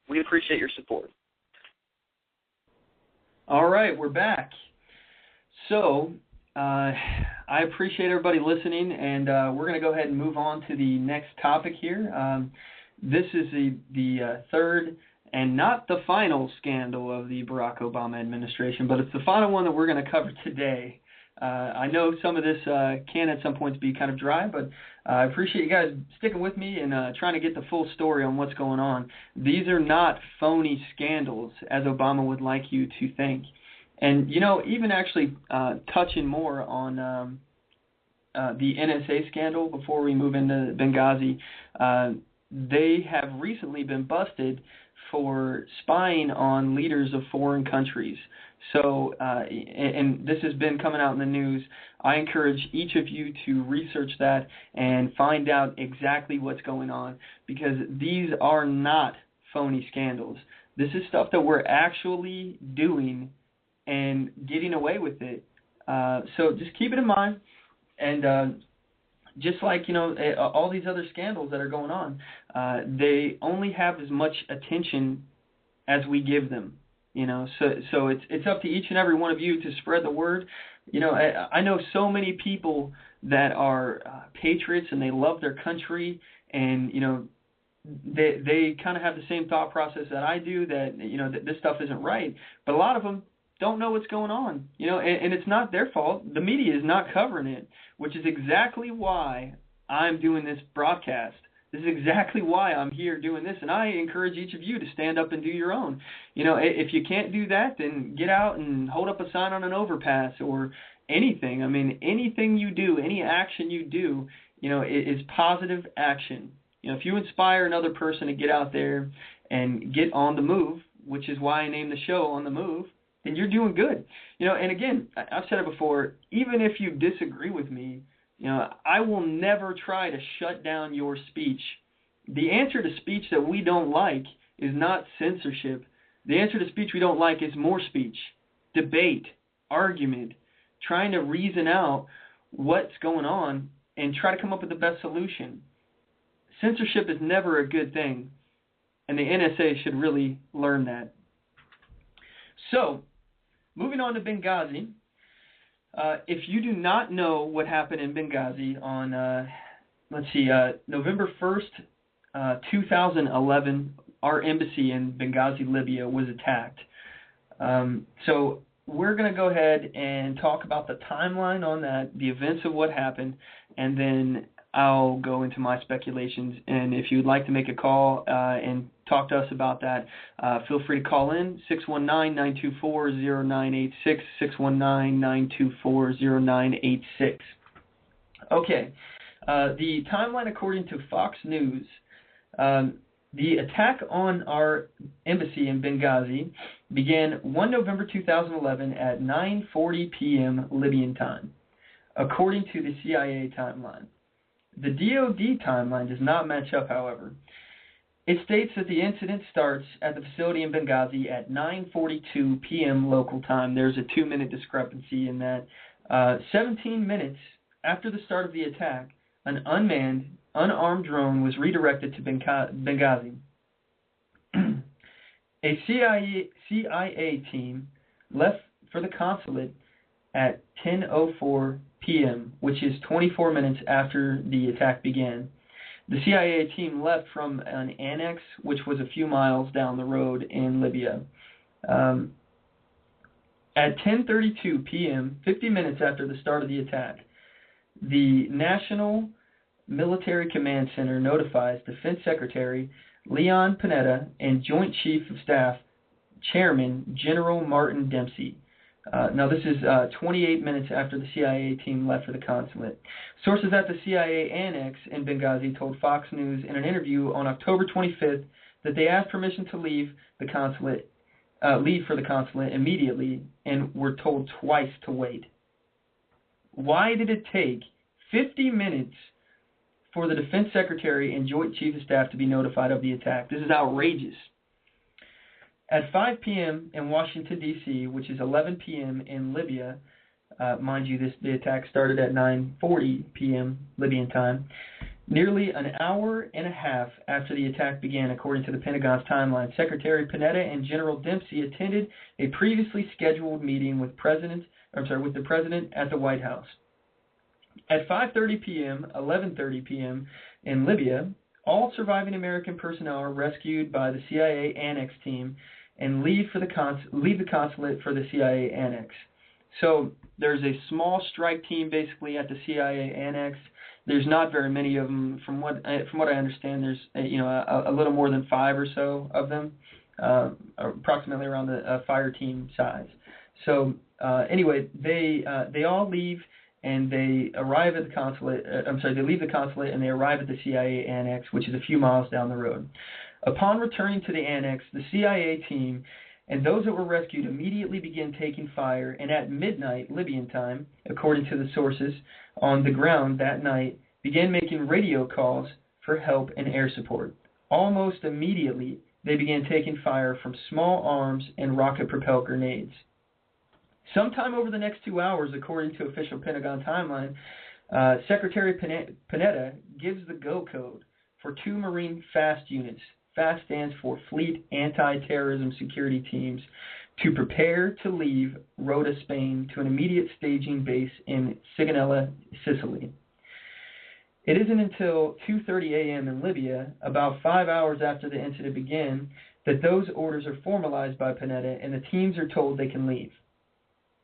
We appreciate your support. All right, we're back. So I appreciate everybody listening, and we're going to go ahead and move on to the next topic here. This is the third and not the final scandal of the Barack Obama administration, but it's the final one that we're going to cover today. I know some of this can at some points be kind of dry, but I appreciate you guys sticking with me and trying to get the full story on what's going on. These are not phony scandals, as Obama would like you to think. And, even actually touching more on the NSA scandal before we move into Benghazi, they have recently been busted for spying on leaders of foreign countries. So, and this has been coming out in the news. I encourage each of you to research that and find out exactly what's going on, because these are not phony scandals. This is stuff that we're actually doing and getting away with it. So just keep it in mind. And just like, all these other scandals that are going on, they only have as much attention as we give them. So it's up to each and every one of you to spread the word. I know so many people that are patriots and they love their country, and they kind of have the same thought process that I do, that that this stuff isn't right. But a lot of them don't know what's going on, and it's not their fault. The media is not covering it, which is exactly why I'm doing this broadcast. This is exactly why I'm here doing this, and I encourage each of you to stand up and do your own. If you can't do that, then get out and hold up a sign on an overpass or anything. I mean, anything you do, any action you do, is positive action. If you inspire another person to get out there and get on the move, which is why I named the show On the Move, then you're doing good. And again, I've said it before, even if you disagree with me, I will never try to shut down your speech. The answer to speech that we don't like is not censorship. The answer to speech we don't like is more speech, debate, argument, trying to reason out what's going on and try to come up with the best solution. Censorship is never a good thing, and the NSA should really learn that. So, moving on to Benghazi. If you do not know what happened in Benghazi on, November 1st, 2011, our embassy in Benghazi, Libya, was attacked. So we're going to go ahead and talk about the timeline on that, the events of what happened, and then I'll go into my speculations. And if you'd like to make a call and talk to us about that, feel free to call in, 619-924-0986, 619-924-0986. Okay, the timeline according to Fox News, the attack on our embassy in Benghazi began 1 November 2011 at 9:40 p.m. Libyan time, according to the CIA timeline. The DoD timeline does not match up, however. It states that the incident starts at the facility in Benghazi at 9:42 p.m. local time. There's a 2-minute discrepancy in that. 17 minutes after the start of the attack, an unmanned, unarmed drone was redirected to Benghazi. A CIA team left for the consulate at 10:04 p.m., which is 24 minutes after the attack began. The CIA team left from an annex, which was a few miles down the road in Libya. At 10:32 p.m., 50 minutes after the start of the attack, the National Military Command Center notifies Defense Secretary Leon Panetta, and Joint Chief of Staff Chairman General Martin Dempsey. Now, this is 28 minutes after the CIA team left for the consulate. Sources at the CIA annex in Benghazi told Fox News in an interview on October 25th that they asked permission to leave for the consulate immediately and were told twice to wait. Why did it take 50 minutes for the Defense Secretary and Joint Chief of Staff to be notified of the attack? This is outrageous. At 5 p.m. in Washington, D.C., which is 11 p.m. in Libya, mind you, the attack started at 9:40 p.m. Libyan time, nearly an hour and a half after the attack began, according to the Pentagon's timeline, Secretary Panetta and General Dempsey attended a previously scheduled meeting with the President at the White House. At 5:30 p.m., 11:30 p.m. in Libya, all surviving American personnel are rescued by the CIA annex team and leave the consulate for the CIA annex. So there's a small strike team basically at the CIA annex. There's not very many of them. From what I understand, there's a little more than 5 or so of them, approximately around the fire team size. So anyway, they all leave and they arrive at the consulate. They leave the consulate and they arrive at the CIA annex, which is a few miles down the road. Upon returning to the annex, the CIA team and those that were rescued immediately began taking fire, and at midnight Libyan time, according to the sources on the ground that night, began making radio calls for help and air support. Almost immediately, they began taking fire from small arms and rocket-propelled grenades. Sometime over the next 2 hours, according to official Pentagon timeline, Secretary Panetta gives the go code for 2 Marine FAST units. FAST stands for Fleet Anti-Terrorism Security Teams, to prepare to leave Rota, Spain, to an immediate staging base in Sigonella, Sicily. It isn't until 2:30 a.m. in Libya, about 5 hours after the incident began, that those orders are formalized by Panetta and the teams are told they can leave.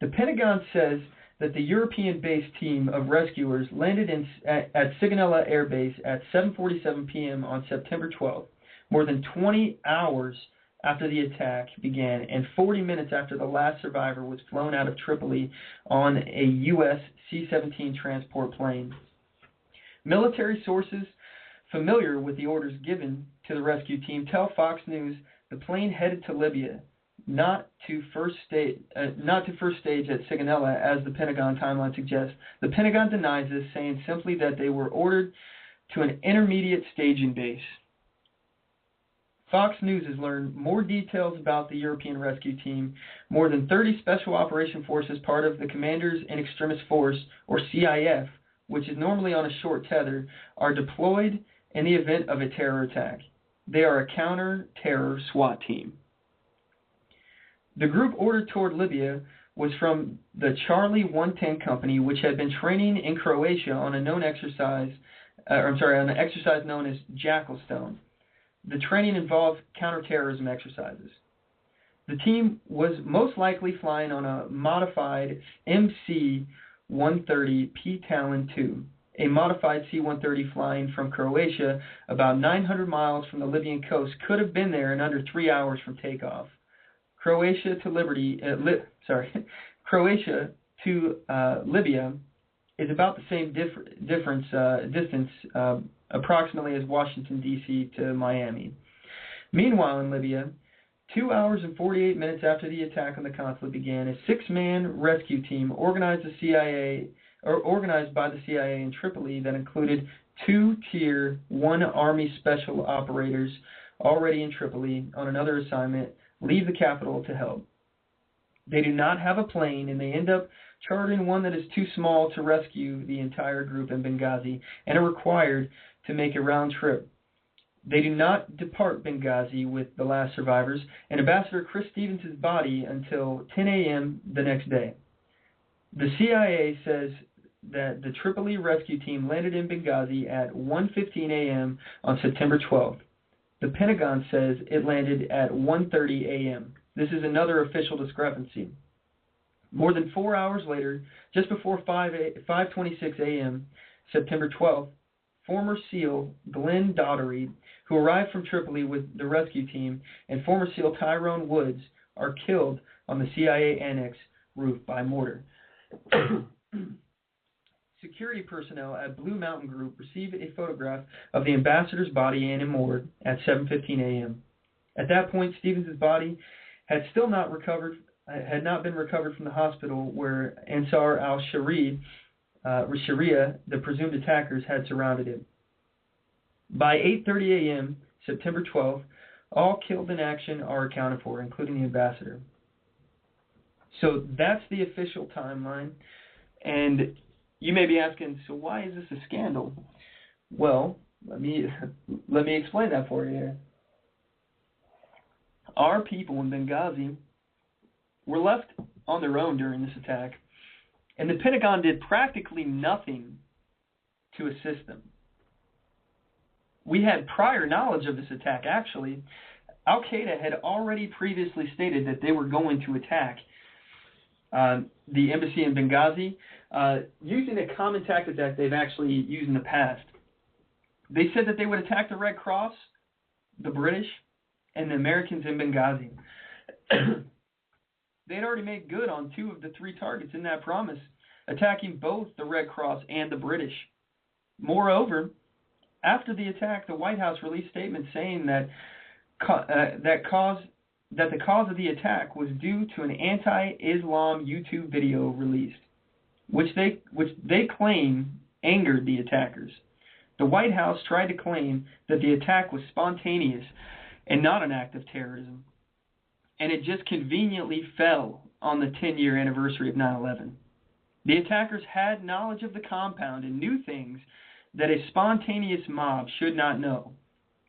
The Pentagon says that the European-based team of rescuers landed at Sigonella Air Base at 7:47 p.m. on September 12th, more than 20 hours after the attack began and 40 minutes after the last survivor was flown out of Tripoli on a U.S. C-17 transport plane. Military sources familiar with the orders given to the rescue team tell Fox News the plane headed to Libya, not to first stage at Sigonella, as the Pentagon timeline suggests. The Pentagon denies this, saying simply that they were ordered to an intermediate staging base. Fox News has learned more details about the European rescue team. More than 30 Special Operation Forces, part of the Commanders in Extremis Force, or CIF, which is normally on a short tether, are deployed in the event of a terror attack. They are a counter-terror SWAT team. The group ordered toward Libya was from the Charlie 110 Company, which had been training in Croatia on an exercise known as Jackalstone. The training involved counterterrorism exercises. The team was most likely flying on a modified MC-130 P-Talon II, a modified C-130 flying from Croatia about 900 miles from the Libyan coast, could have been there in under 3 hours from takeoff. Croatia to Libya is about the same distance, approximately as Washington, D.C. to Miami. Meanwhile, in Libya, 2 hours and 48 minutes after the attack on the consulate began, a 6-man rescue team organized by the CIA in Tripoli that included 2 Tier 1 Army Special Operators already in Tripoli on another assignment leave the capital to help. They do not have a plane, and they end up chartering one that is too small to rescue the entire group in Benghazi and are required to make a round trip. They do not depart Benghazi with the last survivors and Ambassador Chris Stevens' body until 10 a.m. the next day. The CIA says that the Tripoli rescue team landed in Benghazi at 1:15 a.m. on September 12th. The Pentagon says it landed at 1:30 a.m. This is another official discrepancy. More than 4 hours later, just before 5:26 a.m., September 12th, former SEAL Glenn Daugherty, who arrived from Tripoli with the rescue team, and former SEAL Tyrone Woods are killed on the CIA annex roof by mortar. Security personnel at Blue Mountain Group received a photograph of the ambassador's body in a morgue at 7:15 a.m. At that point, Stevens' body had not been recovered from the hospital where Ansar al-Sharia, the presumed attackers, had surrounded it. By 8:30 a.m., September 12th, all killed in action are accounted for, including the ambassador. So that's the official timeline. And you may be asking, so why is this a scandal? Well, let me explain that for you here. Our people in Benghazi were left on their own during this attack, and the Pentagon did practically nothing to assist them. We had prior knowledge of this attack, actually. Al-Qaeda had already previously stated that they were going to attack the embassy in Benghazi using a common tactic that they've actually used in the past. They said that they would attack the Red Cross, the British, and the Americans in Benghazi. They had already made good on 2 of the 3 targets in that promise, attacking both the Red Cross and the British. Moreover, after the attack, the White House released statements saying that the cause of the attack was due to an anti-Islam YouTube video released, which they claim angered the attackers. The White House tried to claim that the attack was spontaneous and not an act of terrorism, and it just conveniently fell on the 10-year anniversary of 9/11. The attackers had knowledge of the compound and knew things that a spontaneous mob should not know,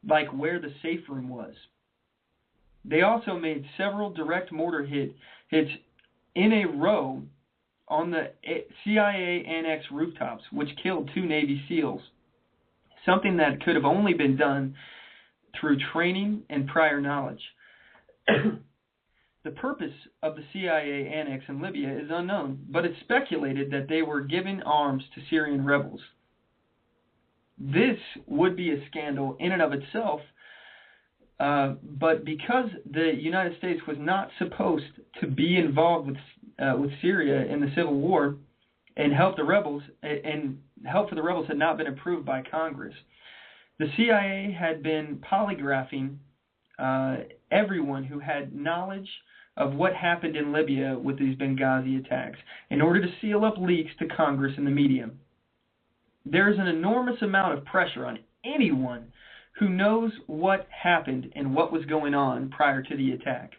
like where the safe room was. They also made several direct mortar hits in a row on the CIA annex rooftops, which killed 2 Navy SEALs, something that could have only been done through training and prior knowledge. The purpose of the CIA annex in Libya is unknown, but it's speculated that they were giving arms to Syrian rebels. This would be a scandal in and of itself, but because the United States was not supposed to be involved with Syria in the civil war and help for the rebels had not been approved by Congress, the CIA had been polygraphing everyone who had knowledge of what happened in Libya with these Benghazi attacks in order to seal up leaks to Congress and the media. There is an enormous amount of pressure on anyone who knows what happened and what was going on prior to the attack.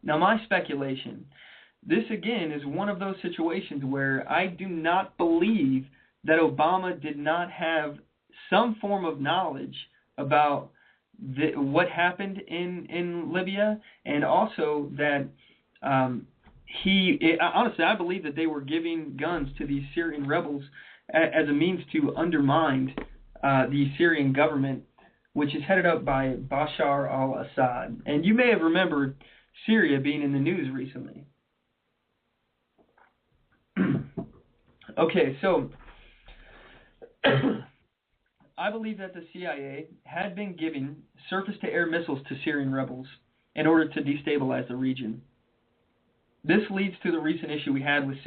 Now, my speculation, this again is one of those situations where I do not believe that Obama did not have some form of knowledge about what happened in Libya, and also that honestly, I believe that they were giving guns to these Syrian rebels as a means to undermine the Syrian government, which is headed up by Bashar al-Assad. And you may have remembered Syria being in the news recently. Okay, so I believe that the CIA had been giving surface-to-air missiles to Syrian rebels in order to destabilize the region. This leads to the recent issue we had with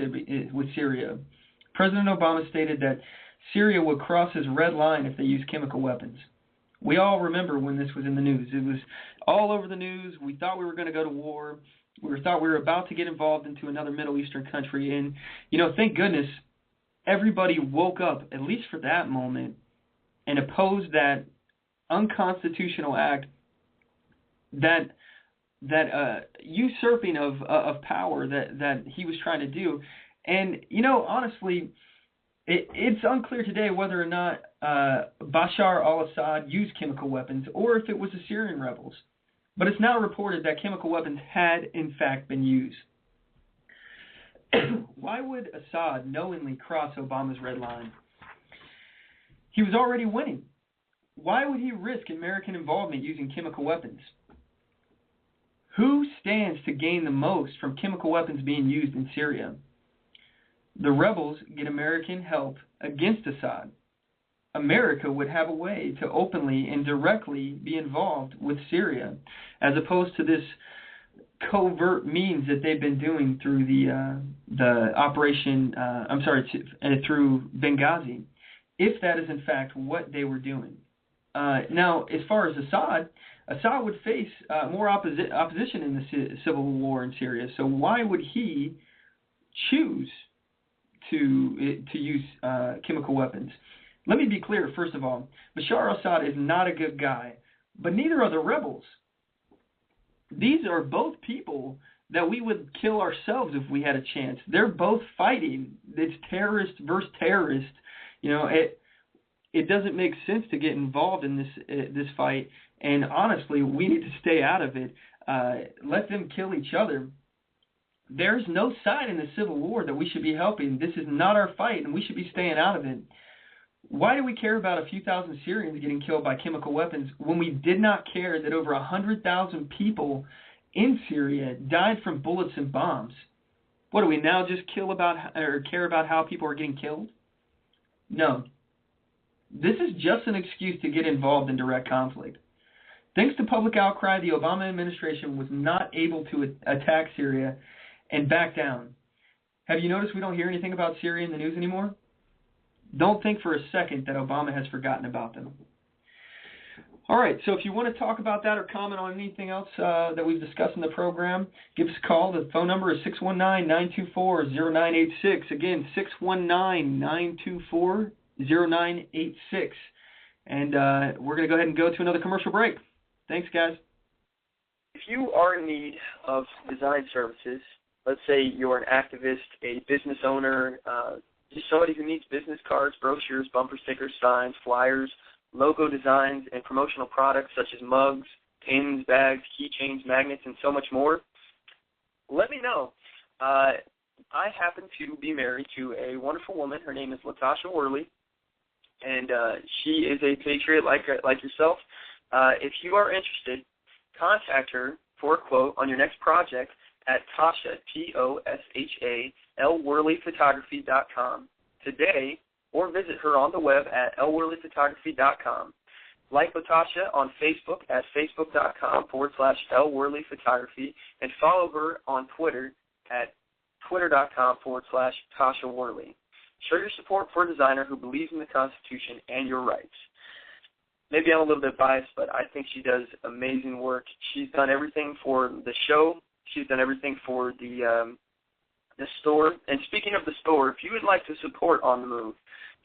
Syria. President Obama stated that Syria would cross his red line if they used chemical weapons. We all remember when this was in the news. It was all over the news. We thought we were going to go to war. We thought we were about to get involved into another Middle Eastern country. And, thank goodness, everybody woke up, at least for that moment, and opposed that unconstitutional act, that usurping of power that he was trying to do. And, honestly, it's unclear today whether or not Bashar al-Assad used chemical weapons or if it was the Syrian rebels. But it's now reported that chemical weapons had, in fact, been used. Why would Assad knowingly cross Obama's red line? He was already winning. Why would he risk American involvement using chemical weapons? Who stands to gain the most from chemical weapons being used in Syria? The rebels get American help against Assad. America would have a way to openly and directly be involved with Syria, as opposed to this covert means that they've been doing through the operation, through Benghazi, if that is in fact what they were doing. Now, as far as Assad would face more opposition in the civil war in Syria, so why would he choose to use chemical weapons? Let me be clear, first of all, Bashar al-Assad is not a good guy, but neither are the rebels. These are both people that we would kill ourselves if we had a chance. They're both fighting. It's terrorist versus terrorist. You know, it doesn't make sense to get involved in this fight, and honestly, we need to stay out of it. Let them kill each other. There's no side in the civil war that we should be helping. This is not our fight, and we should be staying out of it. Why do we care about a few thousand Syrians getting killed by chemical weapons when we did not care that over 100,000 people in Syria died from bullets and bombs? What do we now just care about how people are getting killed? No. This is just an excuse to get involved in direct conflict. Thanks to public outcry, the Obama administration was not able to attack Syria and back down. Have you noticed we don't hear anything about Syria in the news anymore? Don't think for a second that Obama has forgotten about them. All right, so if you want to talk about that or comment on anything else that we've discussed in the program, give us a call. The phone number is 619-924-0986. Again, 619-924-0986. And we're going to go ahead and go to another commercial break. Thanks, guys. If you are in need of design services, let's say you're an activist, a business owner, just somebody who needs business cards, brochures, bumper stickers, signs, flyers, logo designs, and promotional products such as mugs, pins, bags, keychains, magnets, and so much more, let me know. I happen to be married to a wonderful woman. Her name is Latasha Worley, and she is a patriot like yourself. If you are interested, contact her for a quote on your next project at Tasha, Tosha, lworleyphotography.com today, or visit her on the web at lworleyphotography.com. Like Latasha on Facebook at facebook.com/lworleyphotography, and follow her on Twitter at twitter.com/Tasha Worley. Show your support for a designer who believes in the Constitution and your rights. Maybe I'm a little bit biased, but I think she does amazing work. She's done everything for the show. She's done everything for the store. And speaking of the store, if you would like to support On the Move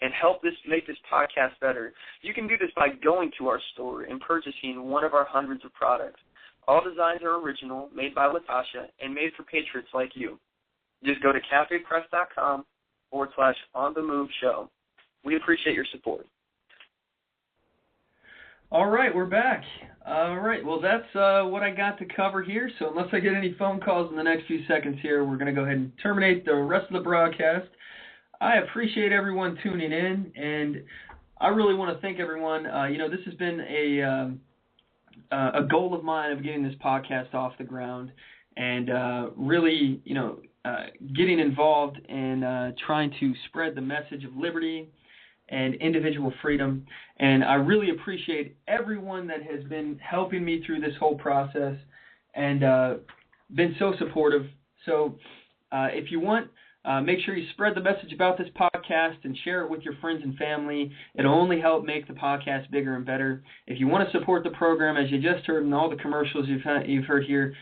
and help make this podcast better, you can do this by going to our store and purchasing one of our hundreds of products. All designs are original, made by Latasha, and made for patriots like you. Just go to cafepress.com/On the Move show. We appreciate your support. All right, we're back. All right, well, that's what I got to cover here. So unless I get any phone calls in the next few seconds here, we're going to go ahead and terminate the rest of the broadcast. I appreciate everyone tuning in, and I really want to thank everyone. This has been a goal of mine of getting this podcast off the ground, and really, getting involved in trying to spread the message of liberty and individual freedom. And I really appreciate everyone that has been helping me through this whole process and been so supportive. So if you want, make sure you spread the message about this podcast and share it with your friends and family. It'll only help make the podcast bigger and better. If you want to support the program, as you just heard in all the commercials you've heard here,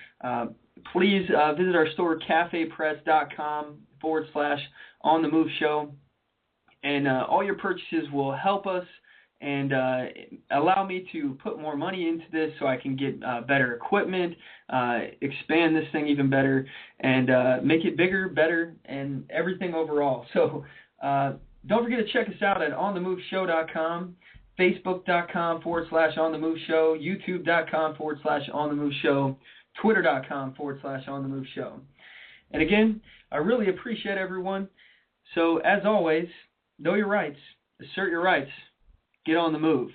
please visit our store, cafepress.com/On the Move show. And all your purchases will help us and allow me to put more money into this so I can get better equipment, expand this thing even better, and make it bigger, better, and everything overall. So don't forget to check us out at onthemoveshow.com, facebook.com/On the Move show, youtube.com/On the Move show, twitter.com/On the Move show. And again, I really appreciate everyone. So as always, know your rights, assert your rights, get on the move.